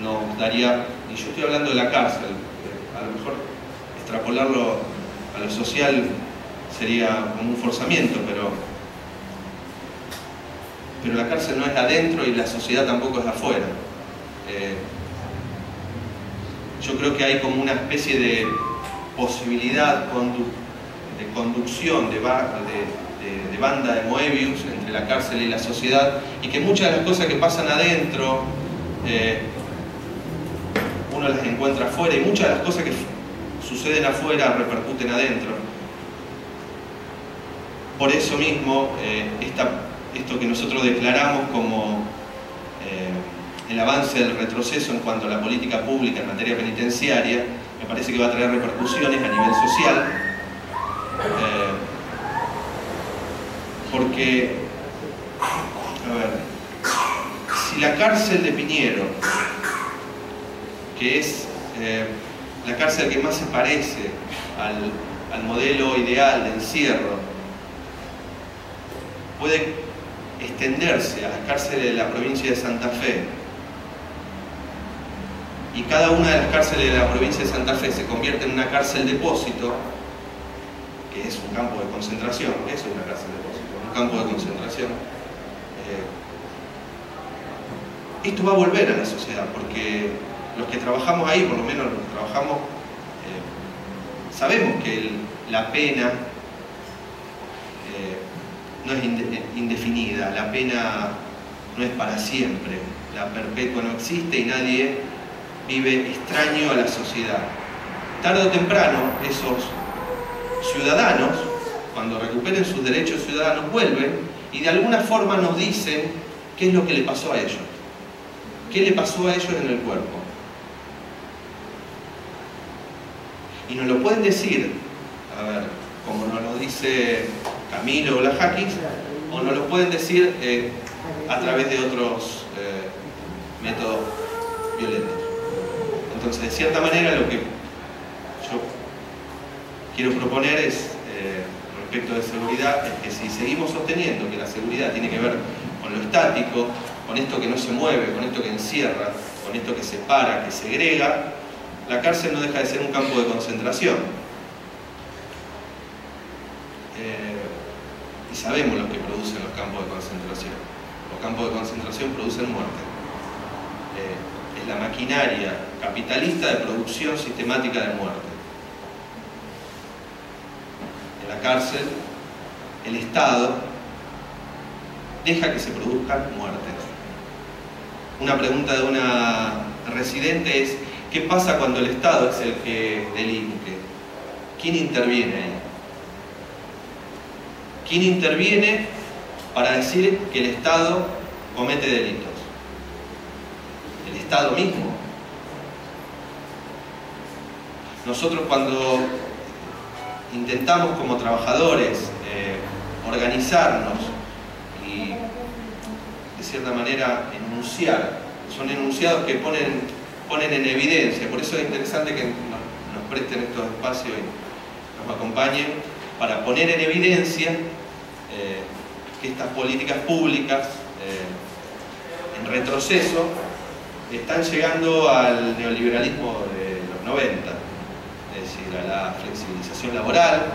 nos daría, y yo estoy hablando de la cárcel, a lo mejor extrapolarlo a lo social sería como un forzamiento, pero la cárcel no es adentro y la sociedad tampoco es afuera. Yo creo que hay como una especie de posibilidad conducción, de banda de Moebius entre la cárcel y la sociedad, y que muchas de las cosas que pasan adentro uno las encuentra afuera, y muchas de las cosas que suceden afuera repercuten adentro. Por eso mismo, esto que nosotros declaramos como el avance del retroceso en cuanto a la política pública en materia penitenciaria, me parece que va a traer repercusiones a nivel social, porque, a ver, si la cárcel de Piñero, que es la cárcel que más se parece al modelo ideal de encierro, puede extenderse a las cárceles de la provincia de Santa Fe, y cada una de las cárceles de la provincia de Santa Fe se convierte en una cárcel depósito, que es un campo de concentración, eso es una cárcel depósito, un campo de concentración, esto va a volver a la sociedad, porque los que trabajamos ahí, por lo menos los que trabajamos, sabemos que la pena no es indefinida, la pena no es para siempre, la perpetua no existe y nadie vive extraño a la sociedad. Tarde o temprano, esos ciudadanos, cuando recuperen sus derechos ciudadanos, vuelven y de alguna forma nos dicen qué es lo que le pasó a ellos. ¿Qué le pasó a ellos en el cuerpo? Y nos lo pueden decir, a ver, como nos lo dice Camilo Blajakis, o nos lo pueden decir a través de otros métodos violentos. Entonces, de cierta manera, lo que yo quiero proponer es, respecto de seguridad, es que si seguimos sosteniendo que la seguridad tiene que ver con lo estático, con esto que no se mueve, con esto que encierra, con esto que separa, que segrega, la cárcel no deja de ser un campo de concentración. Y sabemos lo que producen los campos de concentración. Los campos de concentración producen muerte. Es la maquinaria capitalista de producción sistemática de muerte. En la cárcel, el Estado deja que se produzcan muertes. Una pregunta de una residente es: ¿qué pasa cuando el Estado es el que delinque? ¿Quién interviene ahí? ¿Quién interviene para decir que el Estado comete delitos? El Estado mismo. Nosotros, cuando intentamos como trabajadores organizarnos y de cierta manera enunciar, son enunciados que ponen en evidencia, por eso es interesante que nos presten estos espacios y nos acompañen para poner en evidencia que estas políticas públicas en retroceso están llegando al neoliberalismo de los 90, es decir, a la flexibilización laboral,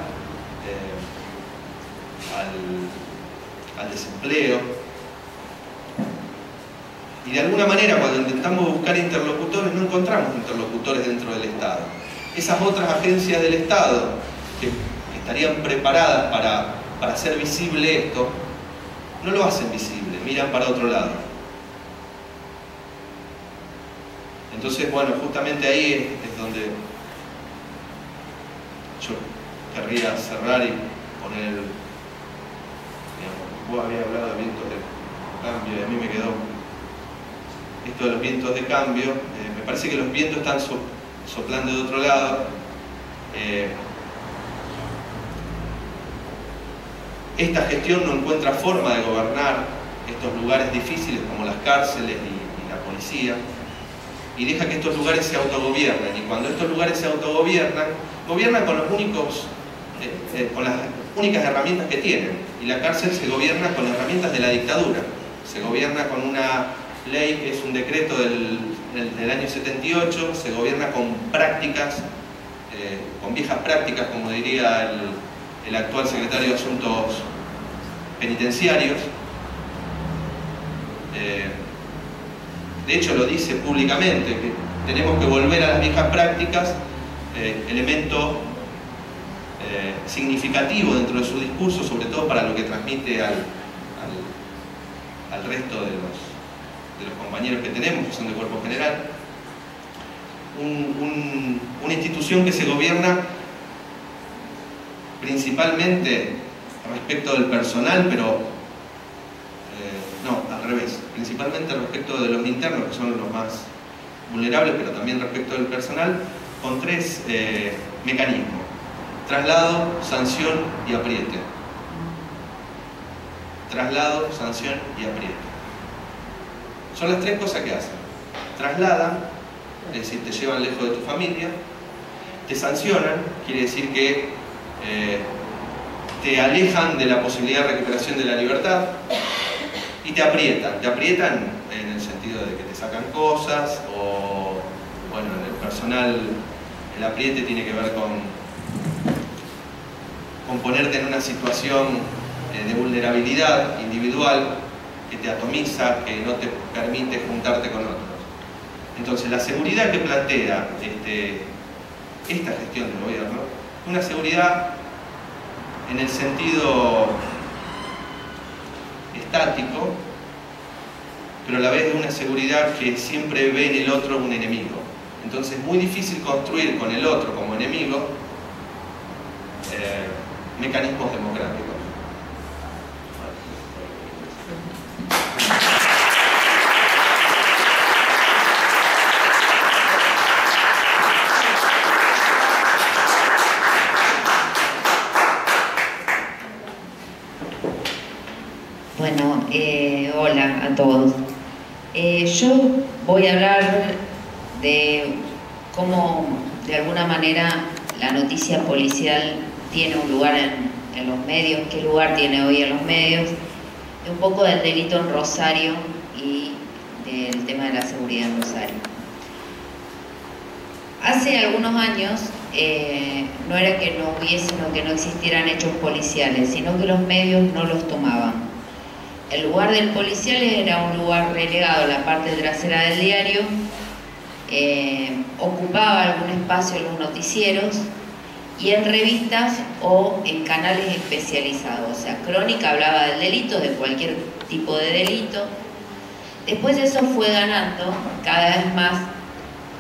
al desempleo. Y de alguna manera, cuando intentamos buscar interlocutores, no encontramos interlocutores dentro del Estado. Esas otras agencias del Estado que estarían preparadas para hacer visible esto, no lo hacen visible, miran para otro lado. Entonces, bueno, justamente ahí es donde yo querría cerrar y poner, digamos, vos habías hablado de vientos de cambio y a mí me quedó esto de los vientos de cambio. Me parece que los vientos están soplando de otro lado. Esta gestión no encuentra forma de gobernar estos lugares difíciles como las cárceles y la policía, y deja que estos lugares se autogobiernen, y cuando estos lugares se autogobiernan, gobiernan con los únicos, con las únicas herramientas que tienen, y la cárcel se gobierna con herramientas de la dictadura, se gobierna con una ley que es un decreto del año 78, se gobierna con prácticas, con viejas prácticas, como diría el actual secretario de Asuntos Penitenciarios. De hecho lo dice públicamente, que tenemos que volver a las viejas prácticas, elemento significativo dentro de su discurso, sobre todo para lo que transmite al resto de los compañeros que tenemos, que son de cuerpo general. Una institución que se gobierna principalmente respecto del personal, pero no, al revés, principalmente respecto de los internos, que son los más vulnerables, pero también respecto del personal, con tres mecanismos: traslado, sanción y apriete. Traslado, sanción y apriete. Son las tres cosas que hacen. Trasladan, es decir, te llevan lejos de tu familia. Te sancionan, quiere decir que te alejan de la posibilidad de recuperación de la libertad. Y te aprietan en el sentido de que te sacan cosas, o bueno, en el personal el apriete tiene que ver con ponerte en una situación de vulnerabilidad individual que te atomiza, que no te permite juntarte con otros. Entonces, la seguridad que plantea esta gestión del gobierno, una seguridad en el sentido estático, pero a la vez de una seguridad que siempre ve en el otro un enemigo. Entonces es muy difícil construir con el otro como enemigo mecanismos democráticos. Bueno, hola a todos. Yo voy a hablar de cómo, de alguna manera, la noticia policial tiene un lugar en los medios, qué lugar tiene hoy en los medios, un poco del delito en Rosario y del tema de la seguridad en Rosario. Hace algunos años no era que no hubiesen o que no existieran hechos policiales, sino que los medios no los tomaban. El lugar del policial era un lugar relegado a la parte trasera del diario, ocupaba algún espacio en los noticieros y en revistas o en canales especializados. O sea, Crónica hablaba del delito, de cualquier tipo de delito. Después eso fue ganando cada vez más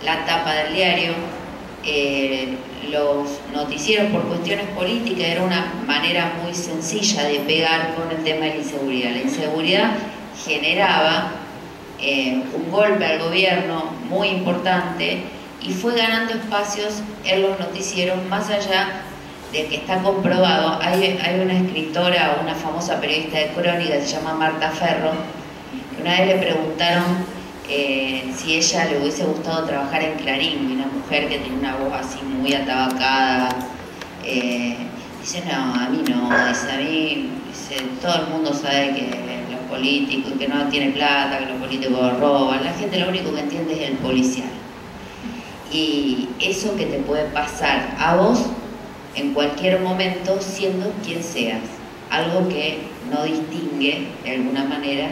la tapa del diario. Los noticieros, por cuestiones políticas, era una manera muy sencilla de pegar con el tema de la inseguridad. La inseguridad generaba un golpe al gobierno muy importante y fue ganando espacios en los noticieros, más allá de que está comprobado. Hay una escritora, una famosa periodista de Crónica, que se llama Marta Ferro, que una vez le preguntaron si ella le hubiese gustado trabajar en Clarín, una mujer que tiene una voz así muy atabacada. Dice, no, a mí no, dice, a mí, dice, todo el mundo sabe que los políticos, que no tiene plata, que los políticos roban, la gente lo único que entiende es el policial. Y eso que te puede pasar a vos en cualquier momento, siendo quien seas, algo que no distingue de alguna manera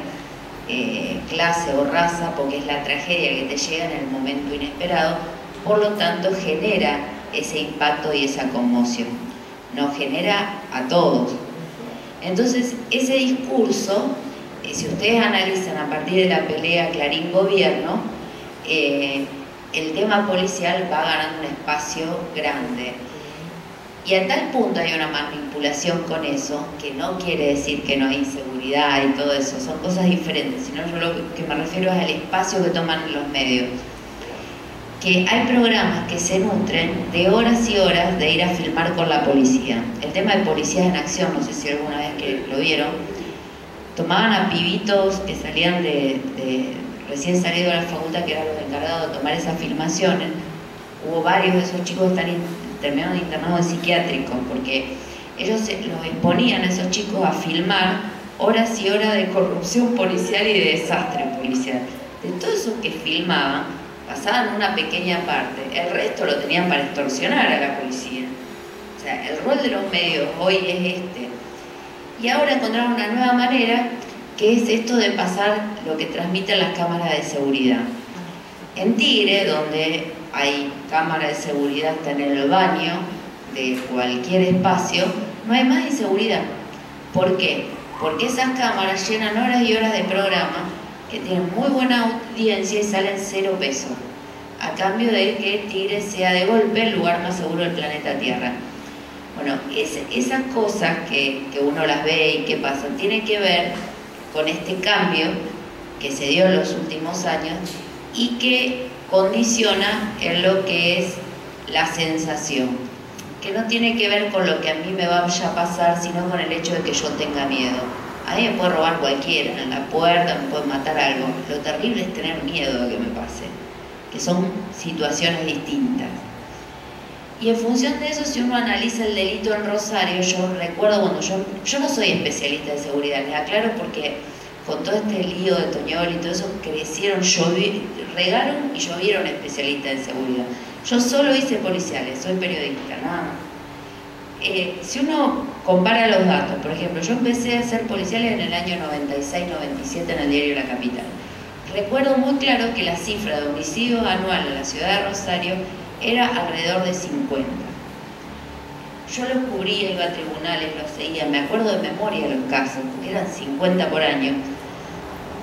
clase o raza, porque es la tragedia que te llega en el momento inesperado, por lo tanto genera ese impacto y esa conmoción, nos genera a todos. Entonces ese discurso, si ustedes analizan a partir de la pelea Clarín-Gobierno, el tema policial va ganando un espacio grande. Y a tal punto hay una manipulación con eso, que no quiere decir que no hay inseguridad y todo eso, son cosas diferentes, sino yo lo que me refiero es al espacio que toman los medios. Que hay programas que se nutren de horas y horas de ir a filmar con la policía. El tema de Policías en Acción, no sé si alguna vez que lo vieron, tomaban a pibitos que salían recién salidos de la facultad, que eran los encargados de tomar esas filmaciones. Hubo varios de esos chicos que terminaron internados en psiquiátricos, porque ellos los exponían a esos chicos a filmar horas y horas de corrupción policial y de desastre policial. De todo eso que filmaban, pasaban una pequeña parte, el resto lo tenían para extorsionar a la policía. O sea, el rol de los medios hoy es este. Y ahora encontraron una nueva manera, que es esto de pasar lo que transmiten las cámaras de seguridad. En Tigre, donde hay cámara de seguridad, está en el baño de cualquier espacio, no hay más inseguridad. ¿Por qué? Porque esas cámaras llenan horas y horas de programa que tienen muy buena audiencia y salen 0 pesos, a cambio de que Tigre sea de golpe el lugar más seguro del planeta Tierra. Bueno, esas cosas que uno las ve y que pasan, tienen que ver con este cambio que se dio en los últimos años y que condiciona en lo que es la sensación, que no tiene que ver con lo que a mí me vaya a pasar, sino con el hecho de que yo tenga miedo. A mí me puede robar cualquiera, en la puerta, me puede matar algo. Lo terrible es tener miedo de que me pase, que son situaciones distintas. Y en función de eso, si uno analiza el delito en Rosario, yo recuerdo cuando yo no soy especialista de seguridad, les aclaro, porque con todo este lío de Toñol y todo eso, crecieron, regaron y llovieron especialistas en seguridad. Yo solo hice policiales, soy periodista, nada más. Si uno compara los datos, por ejemplo, yo empecé a hacer policiales en el año 96-97 en el diario La Capital. Recuerdo muy claro que la cifra de homicidios anual en la ciudad de Rosario era alrededor de 50. Yo los cubría, iba a tribunales, los seguía, me acuerdo de memoria los casos, porque eran 50 por año.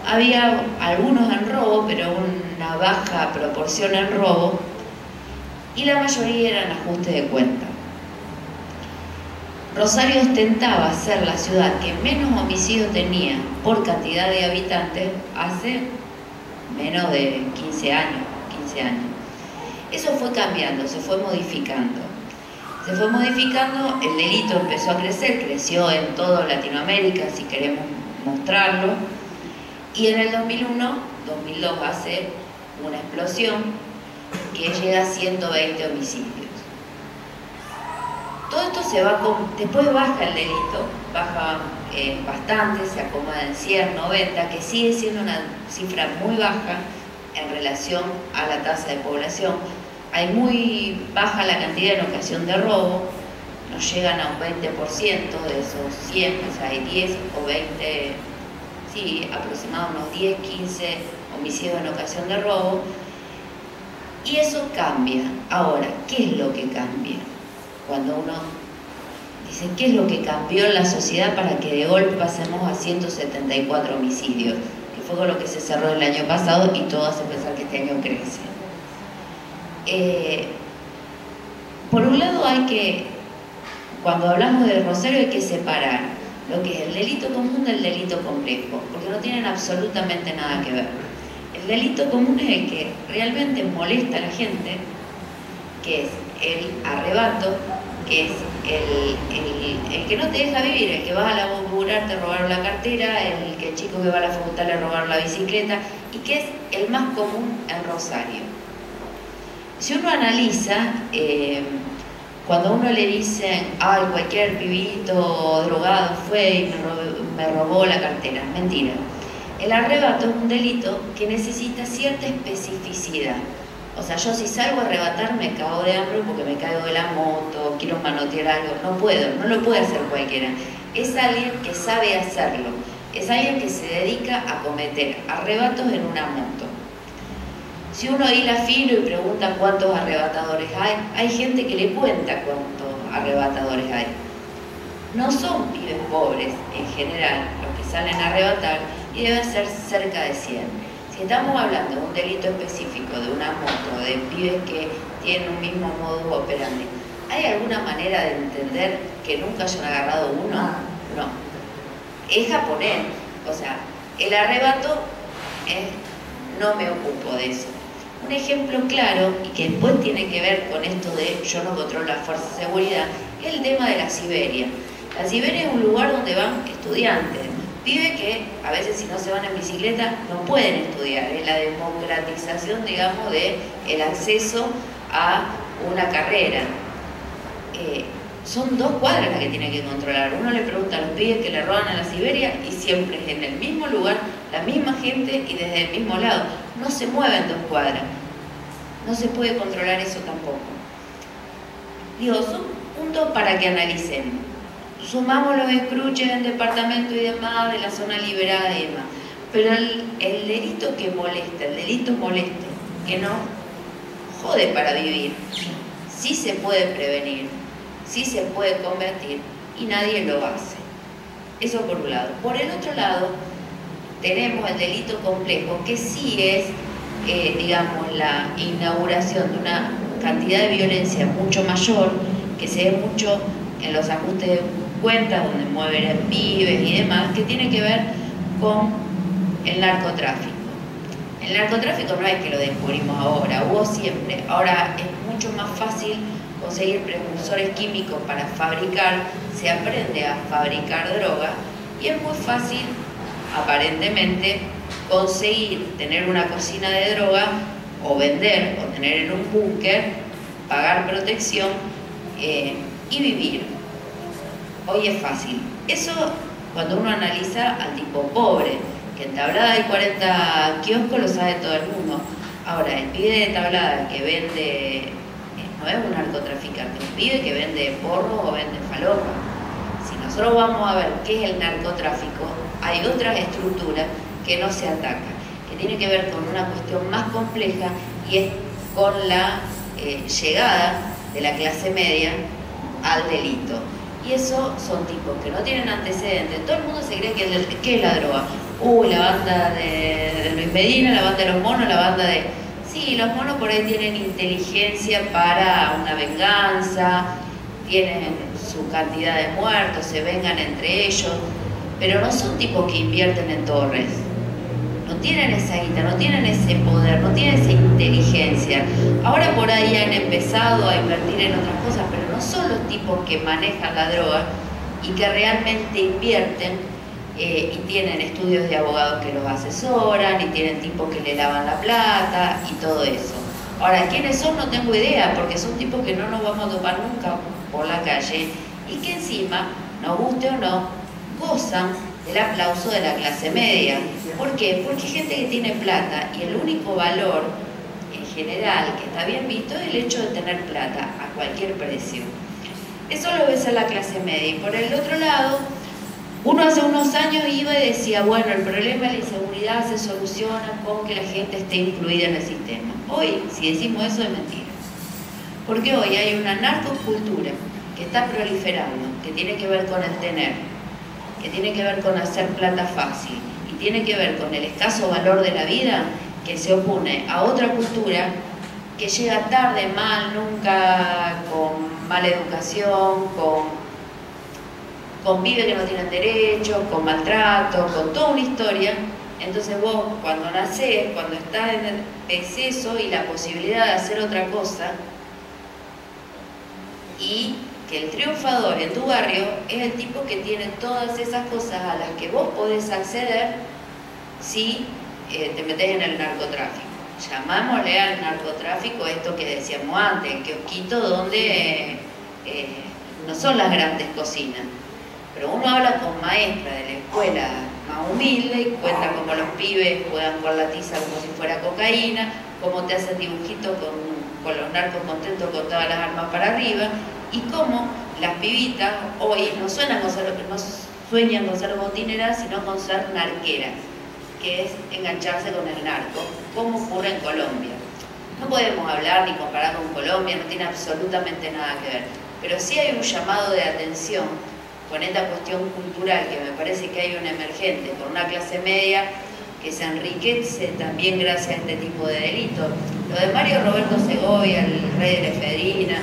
Había algunos en robo, pero una baja proporción en robo, y la mayoría eran ajustes de cuenta. Rosario ostentaba ser la ciudad que menos homicidios tenía por cantidad de habitantes hace menos de 15 años. Eso fue cambiando, se fue modificando. Se fue modificando, el delito empezó a crecer, creció en toda Latinoamérica, si queremos mostrarlo, y en el 2001, 2002 hace una explosión que llega a 120 homicidios. Todo esto se va después baja el delito, baja bastante, se acomoda en 100, 90, que sigue siendo una cifra muy baja en relación a la tasa de población. Hay muy baja la cantidad en ocasión de robo, nos llegan a un 20% de esos 100, o sea, hay 10 o 20, sí, aproximadamente unos 10, 15 homicidios en ocasión de robo, y eso cambia. Ahora, ¿qué es lo que cambia? Cuando uno dice, ¿qué es lo que cambió en la sociedad para que de golpe pasemos a 174 homicidios? Que fue con lo que se cerró el año pasado y todo hace pensar que este año crece. Por un lado cuando hablamos de Rosario hay que separar lo que es el delito común del delito complejo, porque no tienen absolutamente nada que ver. El delito común es el que realmente molesta a la gente, que es el arrebato, que es el que no te deja vivir, el que va a laburar te robaron la cartera, el chico que va a la facultad le robaron la bicicleta, y que es el más común en Rosario. Si uno analiza, cuando uno le dicen, ay, cualquier pibito drogado fue y me robó la cartera, mentira. El arrebato es un delito que necesita cierta especificidad. O sea, yo si salgo a arrebatar me cago de hambre porque me caigo de la moto, quiero manotear algo, no puedo, no lo puede hacer cualquiera. Es alguien que sabe hacerlo, es alguien que se dedica a cometer arrebatos en una moto. Si uno hila fino y pregunta cuántos arrebatadores hay gente que le cuenta cuántos arrebatadores hay. No son pibes pobres en general los que salen a arrebatar y deben ser cerca de 100. Si estamos hablando de un delito específico, de una moto, de pibes que tienen un mismo modus operandi, ¿hay alguna manera de entender que nunca hayan agarrado uno? No. Es japonés. O sea, el arrebato no me ocupo de eso. Un ejemplo claro, y que después tiene que ver con esto de yo no controlo las fuerzas de seguridad, es el tema de la Siberia. La Siberia es un lugar donde van estudiantes, pibes que a veces si no se van en bicicleta no pueden estudiar. Es la democratización, digamos, del acceso a una carrera. Son 2 cuadras las que tienen que controlar. Uno le pregunta a los pibes que le roban a la Siberia y siempre es en el mismo lugar, la misma gente y desde el mismo lado. No se mueven 2 cuadras. No se puede controlar eso tampoco. Digo, son puntos para que analicemos. Sumamos los escruches en departamento y demás, de la zona liberada y demás. Pero el delito que molesta, el delito molesto, que no jode para vivir, sí se puede prevenir. sí se puede combatir y nadie lo hace. Eso por un lado. Por el otro lado, tenemos el delito complejo, que sí es, digamos, la inauguración de una cantidad de violencia mucho mayor, que se ve mucho en los ajustes de cuentas, donde mueven pibes y demás, que tiene que ver con el narcotráfico. El narcotráfico no es que lo descubrimos ahora, hubo siempre. Ahora es mucho más fácil conseguir precursores químicos para fabricar, se aprende a fabricar droga y es muy fácil, aparentemente, conseguir tener una cocina de droga o vender o tener en un búnker, pagar protección y vivir. Hoy es fácil. Eso cuando uno analiza al tipo pobre, que en Tablada hay 40 kioscos, lo sabe todo el mundo. Ahora, el pibe de Tablada que vende, no es un narcotraficante, es un pibe que vende porro o vende falopa. Si nosotros vamos a ver qué es el narcotráfico, hay otras estructuras que no se atacan, que tiene que ver con una cuestión más compleja y es con la llegada de la clase media al delito. Y eso son tipos que no tienen antecedentes. Todo el mundo se cree que es la droga. La banda de Luis Medina, la banda de los monos, la banda de... Sí, los monos por ahí tienen inteligencia para una venganza, tienen su cantidad de muertos, se vengan entre ellos, pero no son tipos que invierten en torres. No tienen esa guita, no tienen ese poder, no tienen esa inteligencia. Ahora por ahí han empezado a invertir en otras cosas, pero no son los tipos que manejan la droga y que realmente invierten y tienen estudios de abogados que los asesoran y tienen tipos que le lavan la plata y todo eso. Ahora, ¿quiénes son? No tengo idea, porque son tipos que no nos vamos a topar nunca por la calle y que encima, nos guste o no, gozan del aplauso de la clase media. ¿Por qué? Porque hay gente que tiene plata y el único valor en general que está bien visto es el hecho de tener plata a cualquier precio. Eso lo ves en la clase media. Y por el otro lado, uno hace unos años iba y decía, bueno, el problema de la inseguridad se soluciona con que la gente esté incluida en el sistema. Hoy, si decimos eso, es mentira. Porque hoy hay una narcocultura que está proliferando, que tiene que ver con el tener, que tiene que ver con hacer plata fácil y tiene que ver con el escaso valor de la vida, que se opone a otra cultura que llega tarde, mal, nunca, con mala educación, con pibes que no tienen derecho, con maltrato, con toda una historia. Entonces vos, cuando nacés, cuando estás en el exceso y la posibilidad de hacer otra cosa, y que el triunfador en tu barrio es el tipo que tiene todas esas cosas a las que vos podés acceder si te metés en el narcotráfico. Llamámosle al narcotráfico esto que decíamos antes, el kiosquito donde no son las grandes cocinas. Pero uno habla con maestras de la escuela más humilde y cuenta cómo los pibes juegan con la tiza como si fuera cocaína, cómo te hacen dibujitos con los narcos contentos con todas las armas para arriba, y cómo las pibitas hoy no sueñan con ser botineras, sino con ser narqueras, que es engancharse con el narco, como ocurre en Colombia. No podemos hablar ni comparar con Colombia, no tiene absolutamente nada que ver, pero sí hay un llamado de atención con esta cuestión cultural, que me parece que hay un emergente, con una clase media que se enriquece también gracias a este tipo de delitos. Lo de Mario Roberto Segovia, el rey de la efedrina,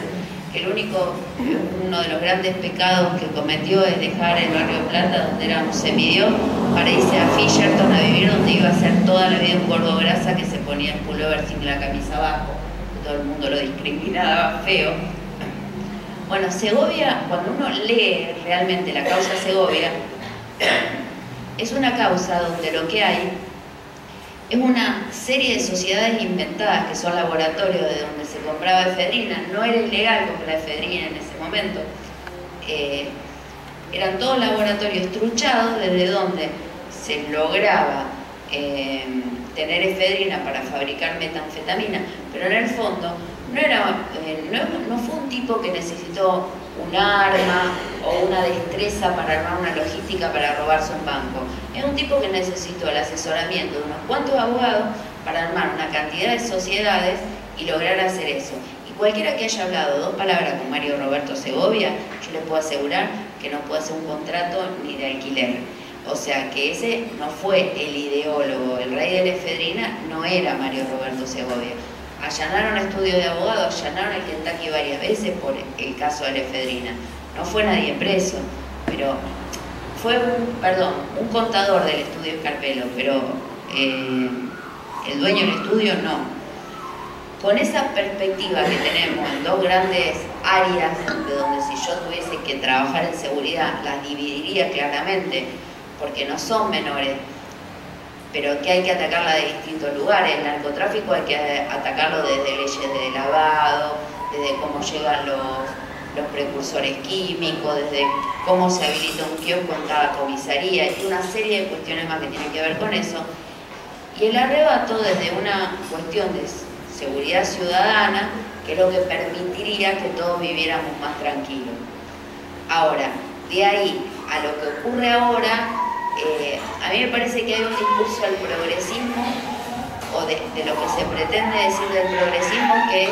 que uno de los grandes pecados que cometió es dejar el barrio Plata, donde era un semidios, para irse a Fisherton a vivir, donde iba a ser toda la vida un gordo grasa que se ponía el pullover sin la camisa abajo, que todo el mundo lo discriminaba feo. Bueno, Segovia, cuando uno lee realmente la causa Segovia, es una causa donde lo que hay es una serie de sociedades inventadas que son laboratorios de donde se compraba efedrina. No era ilegal comprar efedrina en ese momento. Eran todos laboratorios truchados desde donde se lograba tener efedrina para fabricar metanfetamina, pero en el fondo no fue un tipo que necesitó un arma o una destreza para armar una logística para robarse un banco. Es un tipo que necesitó el asesoramiento de unos cuantos abogados para armar una cantidad de sociedades y lograr hacer eso. Y cualquiera que haya hablado 2 palabras con Mario Roberto Segovia, yo les puedo asegurar que no puede hacer un contrato ni de alquiler. O sea que ese no fue el ideólogo, el rey de la efedrina no era Mario Roberto Segovia. Allanaron estudios de abogados, allanaron el Kentucky varias veces por el caso de la efedrina. No fue nadie preso, pero fue un contador del estudio Scarpello, pero el dueño del estudio no. Con esa perspectiva que tenemos en 2 grandes áreas, de donde si yo tuviese que trabajar en seguridad, las dividiría claramente, porque no son menores, pero que hay que atacarla de distintos lugares. El narcotráfico hay que atacarlo desde leyes de lavado, desde cómo llegan los precursores químicos, desde cómo se habilita un kiosco en cada comisaría, y una serie de cuestiones más que tienen que ver con eso. Y el arrebato desde una cuestión de seguridad ciudadana, que es lo que permitiría que todos viviéramos más tranquilos. Ahora, de ahí a lo que ocurre ahora, a mí me parece que hay un discurso del progresismo, o de lo que se pretende decir del progresismo, que es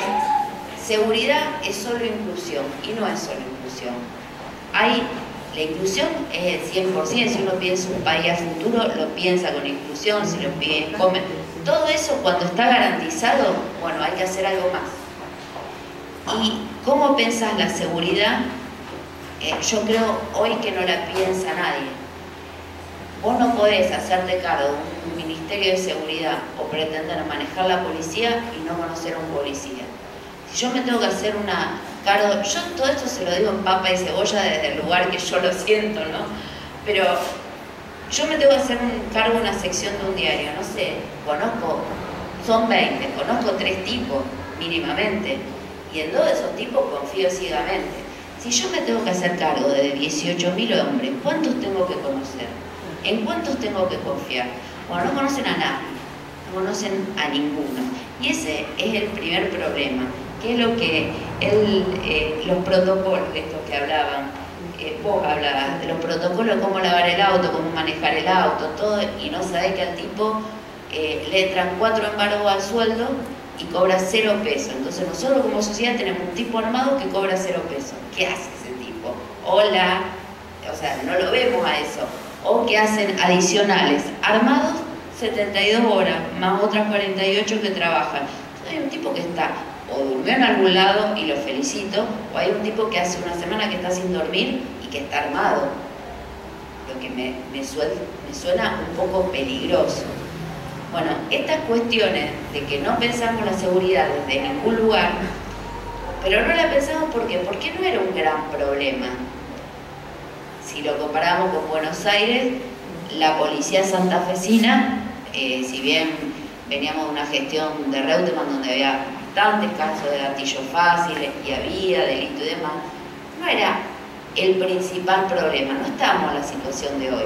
seguridad es solo inclusión, y no es solo inclusión. La inclusión es el 100%, si uno piensa un país a futuro, lo piensa con inclusión, si lo pide, come. Todo eso cuando está garantizado, bueno, hay que hacer algo más. ¿Y cómo pensás la seguridad? Yo creo hoy que no la piensa nadie. Vos no podés hacerte cargo de un ministerio de seguridad o pretender manejar la policía y no conocer a un policía. Si yo me tengo que hacer cargo, yo todo esto se lo digo en papa y cebolla desde el lugar que yo lo siento, ¿no? Pero yo me tengo que hacer cargo de una sección de un diario, no sé, son 20, conozco 3 tipos mínimamente, y en 2 de esos tipos confío ciegamente. Si yo me tengo que hacer cargo de 18.000 hombres, ¿cuántos tengo que conocer? ¿En cuántos tengo que confiar? Bueno, no conocen a nadie, no conocen a ninguno. Y ese es el primer problema, que es lo que los protocolos de estos que hablaban, vos hablabas de los protocolos, cómo lavar el auto, cómo manejar el auto, todo, y no sabés que al tipo le entran 4 embargos al sueldo y cobra 0 pesos. Entonces nosotros como sociedad tenemos un tipo armado que cobra 0 pesos. ¿Qué hace ese tipo? Hola, o sea, no lo vemos a eso. O que hacen adicionales, armados 72 horas, más otras 48 que trabajan. Entonces hay un tipo que está, o durmió en algún lado y lo felicito, o hay un tipo que hace una semana que está sin dormir y que está armado. Lo que me suena un poco peligroso. Bueno, estas cuestiones de que no pensamos la seguridad desde ningún lugar, pero no la pensamos porque no era un gran problema. Si lo comparamos con Buenos Aires, la policía santafesina, si bien veníamos de una gestión de Reutemann donde había bastantes casos de gatillos fáciles y había delito y demás, no era el principal problema, no estábamos en la situación de hoy.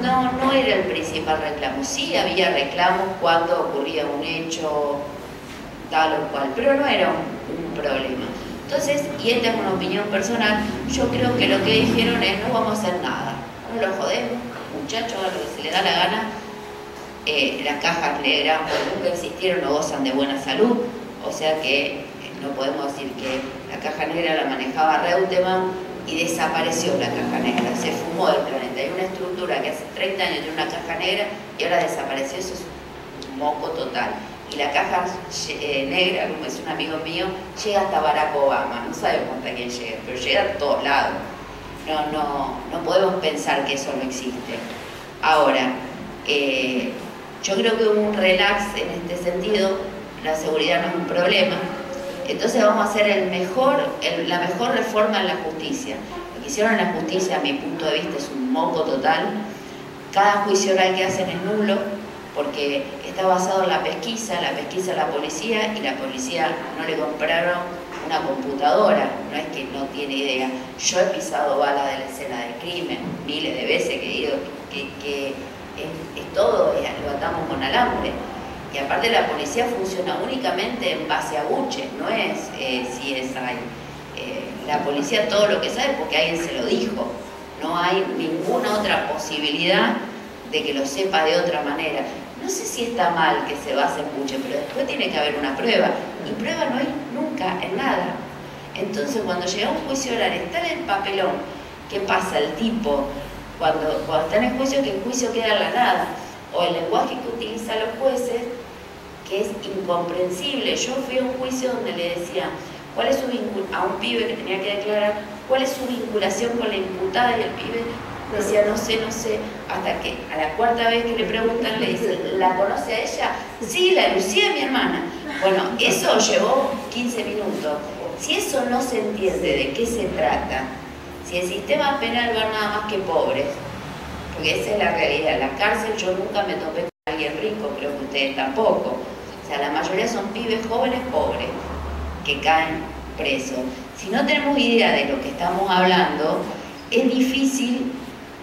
No era el principal reclamo. Sí había reclamos cuando ocurría un hecho tal o cual, pero no era un problema. Entonces, y esta es una opinión personal, yo creo que lo que dijeron es no vamos a hacer nada, no lo jodemos, muchachos, a lo que se le da la gana. Las cajas negras nunca existieron, no gozan de buena salud, o sea que no podemos decir que la caja negra la manejaba Reutemann y desapareció la caja negra, se fumó del planeta. Hay una estructura que hace 30 años tiene una caja negra y ahora desapareció, eso es un moco total. Y la caja negra, como es un amigo mío, llega hasta Barack Obama, no sabemos hasta quién llega, pero llega a todos lados. No podemos pensar que eso no existe. Ahora, yo creo que hubo un relax en este sentido, la seguridad no es un problema, entonces vamos a hacer la mejor reforma en la justicia. Lo que hicieron en la justicia, a mi punto de vista, es un moco total. Cada juicio oral que hacen es nulo, porque está basado en la pesquisa de la policía, y la policía no le compraron una computadora, no es que no tiene idea. Yo he pisado balas de la escena del crimen, miles de veces que digo que es todo, lo atamos con alambre. Y aparte la policía funciona únicamente en base a buches, no es CSI. La policía todo lo que sabe porque alguien se lo dijo. No hay ninguna otra posibilidad de que lo sepa de otra manera. No sé si está mal que se base en puche, pero después tiene que haber una prueba, y prueba no hay nunca en nada. Entonces, cuando llega un juicio oral, está en el papelón, ¿qué pasa? El tipo, cuando está en el juicio, que el juicio queda en la nada, o el lenguaje que utilizan los jueces, que es incomprensible. Yo fui a un juicio donde le decía, ¿cuál es su a un pibe que tenía que declarar, cuál es su vinculación con la imputada? Y el pibe decía, no sé, hasta que a la cuarta vez que le preguntan, le dicen, ¿la conoce a ella? Sí, la Lucía, mi hermana. Bueno, eso llevó 15 minutos. Si eso no se entiende de qué se trata, si el sistema penal va nada más que pobres, porque esa es la realidad, la cárcel yo nunca me topé con alguien rico, creo que ustedes tampoco. O sea, la mayoría son pibes jóvenes pobres que caen presos. Si no tenemos idea de lo que estamos hablando, es difícil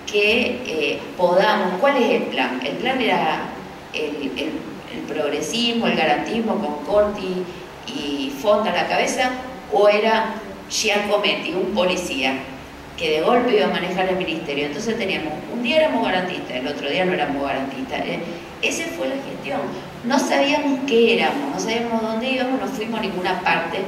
que podamos... ¿Cuál es el plan? El plan era el progresismo, el garantismo con Corti y Fonda a la cabeza, o era Giacometti, un policía que de golpe iba a manejar el ministerio. Entonces teníamos, un día éramos garantistas, el otro día no éramos garantistas. Esa fue la gestión. No sabíamos qué éramos, no sabíamos dónde íbamos, no fuimos a ninguna parte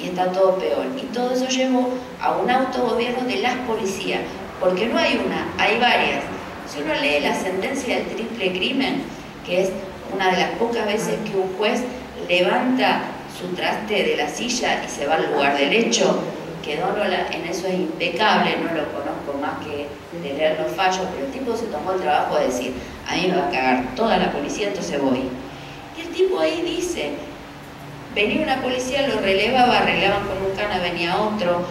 y está todo peor. Y todo eso llevó a un autogobierno de las policías, porque no hay una, hay varias. Si uno lee la sentencia del triple crimen, que es una de las pocas veces que un juez levanta su traste de la silla y se va al lugar del hecho, que Donola en eso es impecable, no lo conozco más que de leer los fallos, pero el tipo se tomó el trabajo de decir, a mí me va a cagar toda la policía, entonces voy. Y el tipo ahí dice, venía una policía, lo relevaba, arreglaban con un cana, venía otro,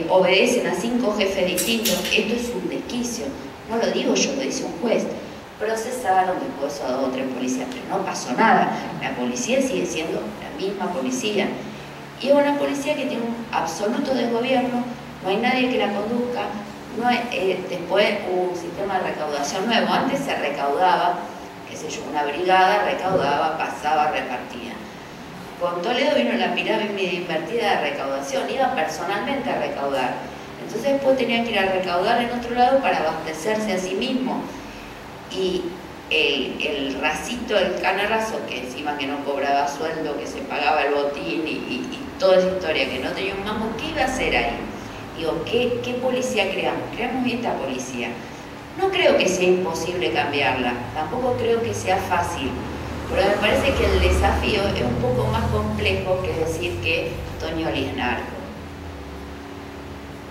obedecen a 5 jefes distintos. Esto es un desquicio, no lo digo yo, lo dice un juez. Procesaron después a 2 o 3 policías, pero no pasó nada. La policía sigue siendo la misma policía. Y es una policía que tiene un absoluto desgobierno, no hay nadie que la conduzca, no hay, después hubo un sistema de recaudación nuevo. Antes se recaudaba, qué sé yo, una brigada recaudaba, pasaba, repartía. Con Toledo vino la pirámide invertida de recaudación, iba personalmente a recaudar. Entonces después tenía que ir a recaudar en otro lado para abastecerse a sí mismo. Y el racito, el canarazo, que encima que no cobraba sueldo, que se pagaba el botín y toda esa historia, que no tenía un mango, ¿qué iba a hacer ahí? Digo, ¿qué policía creamos? Creamos esta policía. No creo que sea imposible cambiarla, tampoco creo que sea fácil, pero me parece que el desafío es un poco más complejo que decir que Toñoli es narco.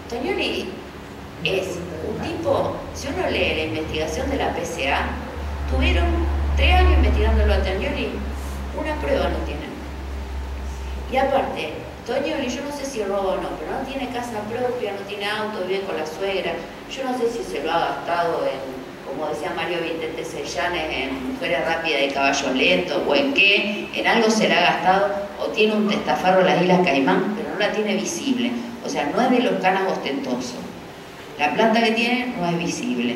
Toñoli es un tipo, si uno lee la investigación de la PCA, tuvieron 3 años investigándolo a Toñoli, una prueba no tienen. Y aparte, Toñoli, yo no sé si roba o no, pero no tiene casa propia, no tiene auto, vive con la suegra. Yo no sé si se lo ha gastado en, como decía Mario Vicente Sellanes, en Mujeres Rápidas y Caballos Lentos, o en qué, en algo se la ha gastado, o tiene un testaferro en las Islas Caimán, pero no la tiene visible. O sea, no es de los canas ostentosos. La planta que tiene no es visible.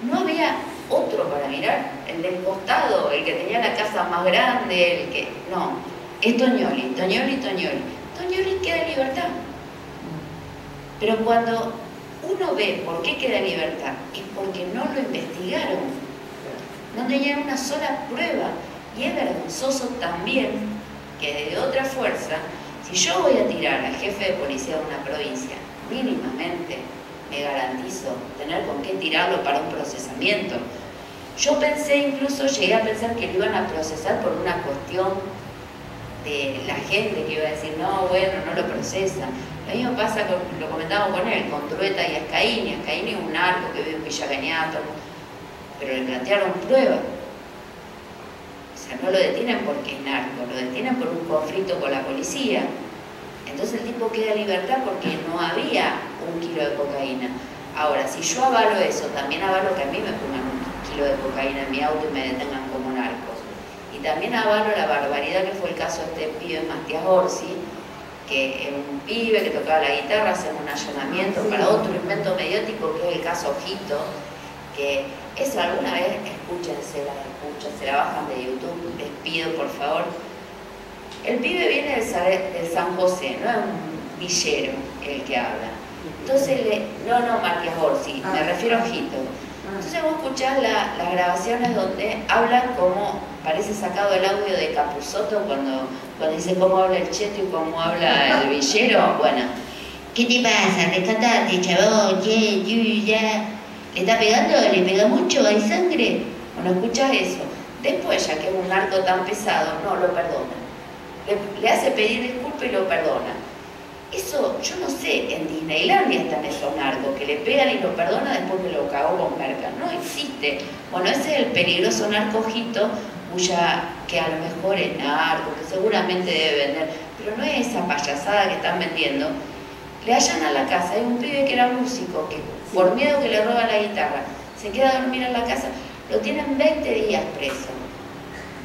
No había otro para mirar, el del costado, el que tenía la casa más grande, el que... No, es Toñoli, Toñoli, Toñoli. Toñoli queda en libertad. Pero cuando uno ve por qué queda en libertad, es porque no lo investigaron. No tenían una sola prueba. Y es vergonzoso también que desde otra fuerza, si yo voy a tirar al jefe de policía de una provincia, mínimamente me garantizo tener con qué tirarlo para un procesamiento. Yo pensé, incluso llegué a pensar que lo iban a procesar por una cuestión de la gente que iba a decir, no, bueno, no lo procesa. Lo mismo pasa, lo comentábamos con él, con Trueta y Ascaini. Ascaini es un narco que vive en Villa Cañato, pero le plantearon pruebas. O sea, no lo detienen porque es narco, lo detienen por un conflicto con la policía. Entonces el tipo queda en libertad porque no había 1 kilo de cocaína. Ahora, si yo avalo eso, también avalo que a mí me pongan 1 kilo de cocaína en mi auto y me detengan como narcos. Y también avalo la barbaridad que fue el caso de este pibe Matías Orsi, que es un pibe que tocaba la guitarra, hacen un allanamiento para otro invento mediático que es el caso Ojito, que eso alguna vez escúchense, la bajan de YouTube, les pido por favor. El pibe viene del San José, no es un villero el que habla. Entonces, no Matías Orsi, me refiero a Ojito. Entonces vos escuchás las grabaciones donde hablan como, parece sacado el audio de Capusotto cuando dice cómo habla el cheto y cómo habla el villero. Bueno, ¿qué te pasa? Rescatate, chabón, ya. ¿Le está pegando? ¿Le pega mucho? ¿Hay sangre? Bueno, escuchás eso. Después, ya que es un narco tan pesado, no lo perdona. Le hace pedir disculpas y lo perdona. Eso, yo no sé, en Disneylandia están esos narcos que le pegan y lo perdonan después que lo cagó con merca. No existe. Bueno, ese es el peligroso narco Ojito, que a lo mejor es narco, que seguramente debe vender, pero no es esa payasada que están vendiendo. Le hallan a la casa, hay un pibe que era músico, que por miedo que le roban la guitarra, se queda a dormir en la casa, lo tienen 20 días preso.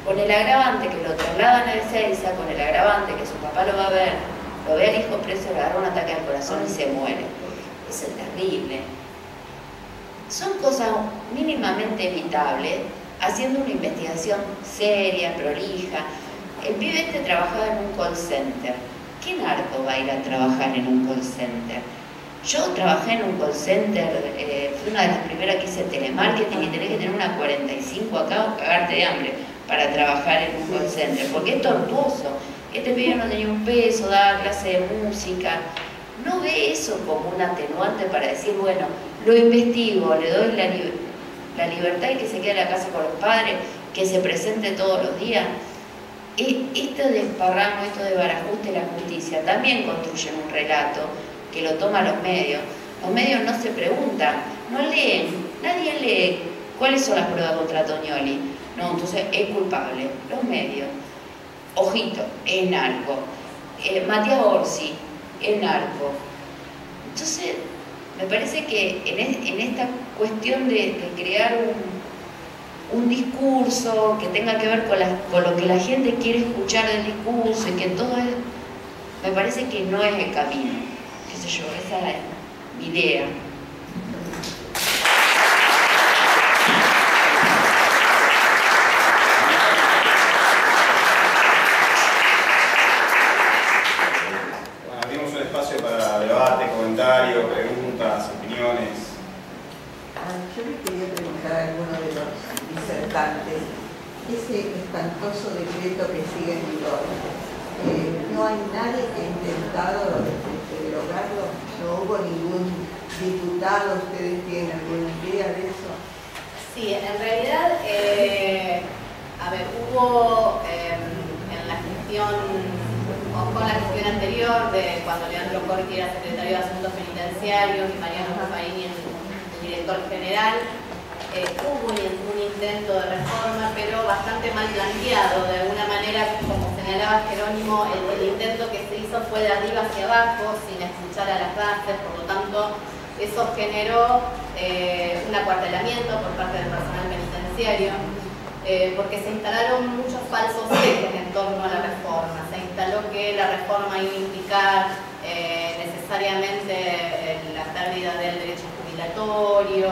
Con el agravante que lo trasladan a Ezeiza, con el agravante que su papá lo va a ver, lo ve al hijo preso, le agarra un ataque al corazón y se muere. Eso es terrible. Son cosas mínimamente evitables, haciendo una investigación seria, prolija. El pibe este trabajaba en un call center. ¿Qué narco va a ir a trabajar en un call center? Yo trabajé en un call center, fui una de las primeras que hice telemarketing y tenés que tener una 45 acá o cagarte de hambre para trabajar en un call center, porque es tortuoso. Este pibe no tenía un peso, daba clase de música. No ve eso como un atenuante para decir, bueno, lo investigo, le doy la libertad y que se quede en la casa con los padres, que se presente todos los días. Esto de desparramo, esto de barajuste de la justicia, también construyen un relato que lo toman los medios. Los medios no se preguntan, no leen, nadie lee cuáles son las pruebas contra Tognoli. No, entonces es culpable. Los medios. Ojito, es narco. Matías Orsi, es narco. Entonces, me parece que en esta cuestión de crear un discurso que tenga que ver con lo que la gente quiere escuchar del discurso y que todo es, me parece que no es el camino. Qué sé yo, esa es mi idea. Comentarios, preguntas, opiniones. Yo le quería preguntar a alguno de los disertantes, ese espantoso decreto que sigue en vigor, ¿no hay nadie que ha intentado derogarlo? ¿No hubo ningún diputado? ¿Ustedes tienen alguna idea de eso? Sí, en realidad, a ver, hubo en la gestión, con la gestión anterior, de cuando Leandro Corti era secretario de Asuntos Penitenciarios y Mariano Ruffaini el director general, hubo un intento de reforma, pero bastante mal planteado. De alguna manera, como señalaba Jerónimo, el intento que se hizo fue de arriba hacia abajo, sin escuchar a las bases, por lo tanto, eso generó un acuartelamiento por parte del personal penitenciario, porque se instalaron muchos falsos ejes en torno a la reforma. Se instaló que la reforma iba a implicar necesariamente la pérdida del derecho jubilatorio,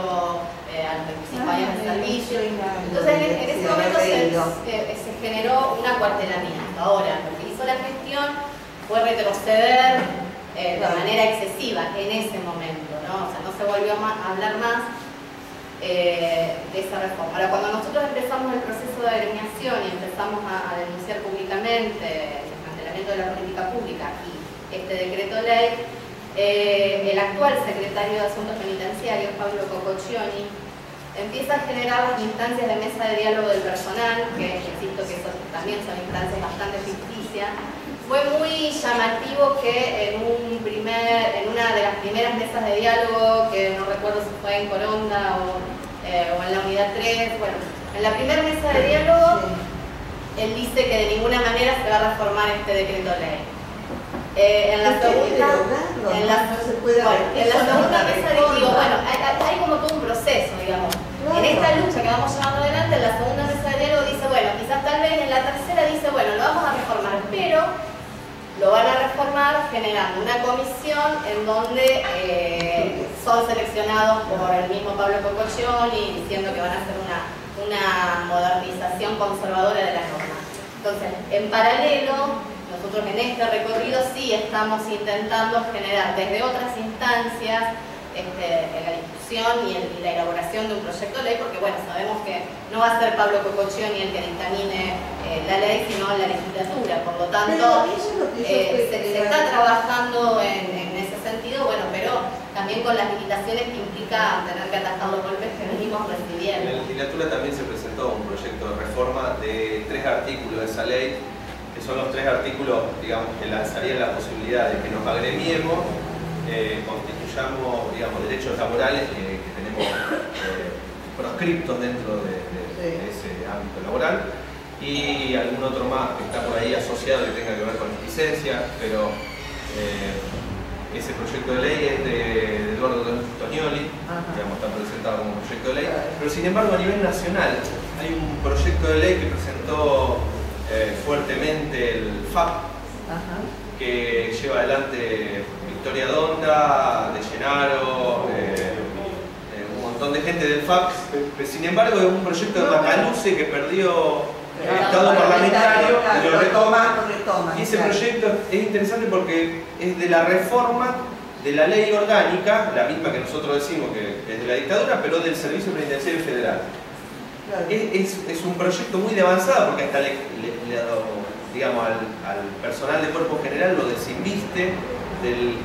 a los 25 años de servicio. Entonces, en ese momento se generó un acuartelamiento. Ahora, lo que hizo la gestión fue retroceder de manera excesiva en ese momento, ¿no? O sea, no se volvió a hablar más de esa reforma. Ahora, cuando nosotros empezamos el proceso de agremiación y empezamos a denunciar públicamente el desmantelamiento de la política pública y este decreto ley, el actual secretario de Asuntos Penitenciarios, Pablo Cococcioni, empieza a generar las instancias de mesa de diálogo del personal, que insisto que eso también son instancias bastante ficticias. Fue muy llamativo que en una de las primeras mesas de diálogo, que no recuerdo si fue en Coronda o en la unidad 3, bueno, en la primera mesa de diálogo, él dice que de ninguna manera se va a reformar este decreto ley. En la segunda mesa digo, bueno, hay como todo un proceso, digamos. En esta lucha que vamos llevando adelante, en la segunda mesa de diálogo dice, bueno, quizás tal vez en la tercera dice, bueno, lo vamos a reformar, pero lo van a reformar generando una comisión en donde son seleccionados por el mismo Pablo Cococcioni, diciendo que van a hacer una modernización conservadora de la norma. Entonces, en paralelo, nosotros en este recorrido sí estamos intentando generar desde otras instancias la discusión y la elaboración de un proyecto de ley, porque bueno, sabemos que no va a ser Pablo Cocochioni el que dictamine la ley, sino la legislatura, por lo tanto se está trabajando en ese sentido, bueno, pero también con las limitaciones que implica tener que atajar los golpes que venimos recibiendo. En la legislatura también se presentó un proyecto de reforma de 3 artículos de esa ley, que son los 3 artículos, digamos, que lanzarían la posibilidad de que nos agremiemos, constituyamos, digamos, derechos laborales que tenemos proscriptos dentro de ese ámbito laboral, y algún otro más que está por ahí asociado que tenga que ver con las licencias, pero ese proyecto de ley es de Eduardo Tognoli, digamos, está presentado como proyecto de ley, pero sin embargo a nivel nacional hay un proyecto de ley que presentó fuertemente el FAP, que lleva adelante Victoria Donda, De Llenaro, un montón de gente del FAP, pero sin embargo es un proyecto de Macaluce que perdió el Estado parlamentario y lo retoma. Y ese proyecto es interesante porque es de la reforma de la ley orgánica, la misma que nosotros decimos que es de la dictadura, pero del Servicio Penitenciario Federal. Es un proyecto muy de avanzada porque hasta digamos, al personal de cuerpo general lo desinviste del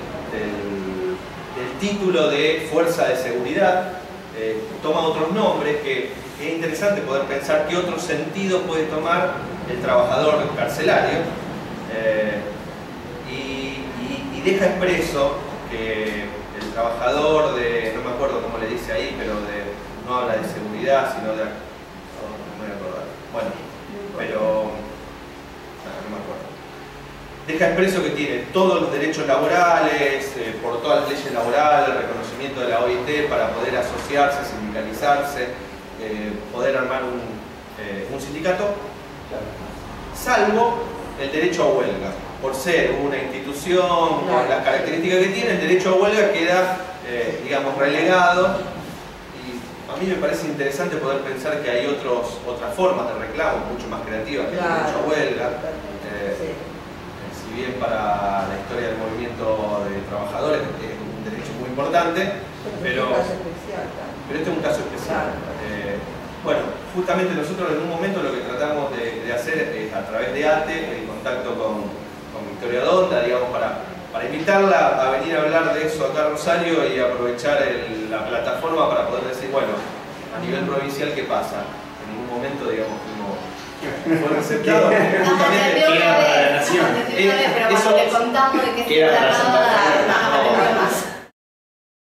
título de fuerza de seguridad, toma otros nombres que es interesante poder pensar qué otro sentido puede tomar el trabajador carcelario, y deja expreso que el trabajador de, no me acuerdo cómo le dice ahí, pero no habla de seguridad, sino de... no me acuerdo. Bueno, pero... no me acuerdo. Deja expreso que tiene todos los derechos laborales, por todas las leyes laborales, reconocimiento de la OIT para poder asociarse, sindicalizarse, poder armar un sindicato, salvo el derecho a huelga. Por ser una institución con las características que tiene, el derecho a huelga queda, digamos, relegado. Y a mí me parece interesante poder pensar que hay otras formas de reclamo mucho más creativas que el derecho a huelga. Si bien para la historia del movimiento de trabajadores es un derecho muy importante, pero este es un caso especial. Bueno, justamente nosotros en un momento lo que tratamos de hacer es, a través de ATE, el contacto con Victoria Donda, digamos, para invitarla a venir a hablar de eso acá a Rosario y aprovechar la plataforma para poder decir, bueno, a nivel provincial, ¿qué pasa? En ningún momento, digamos, fue receptado justamente pero cuando le contamos de que se trataba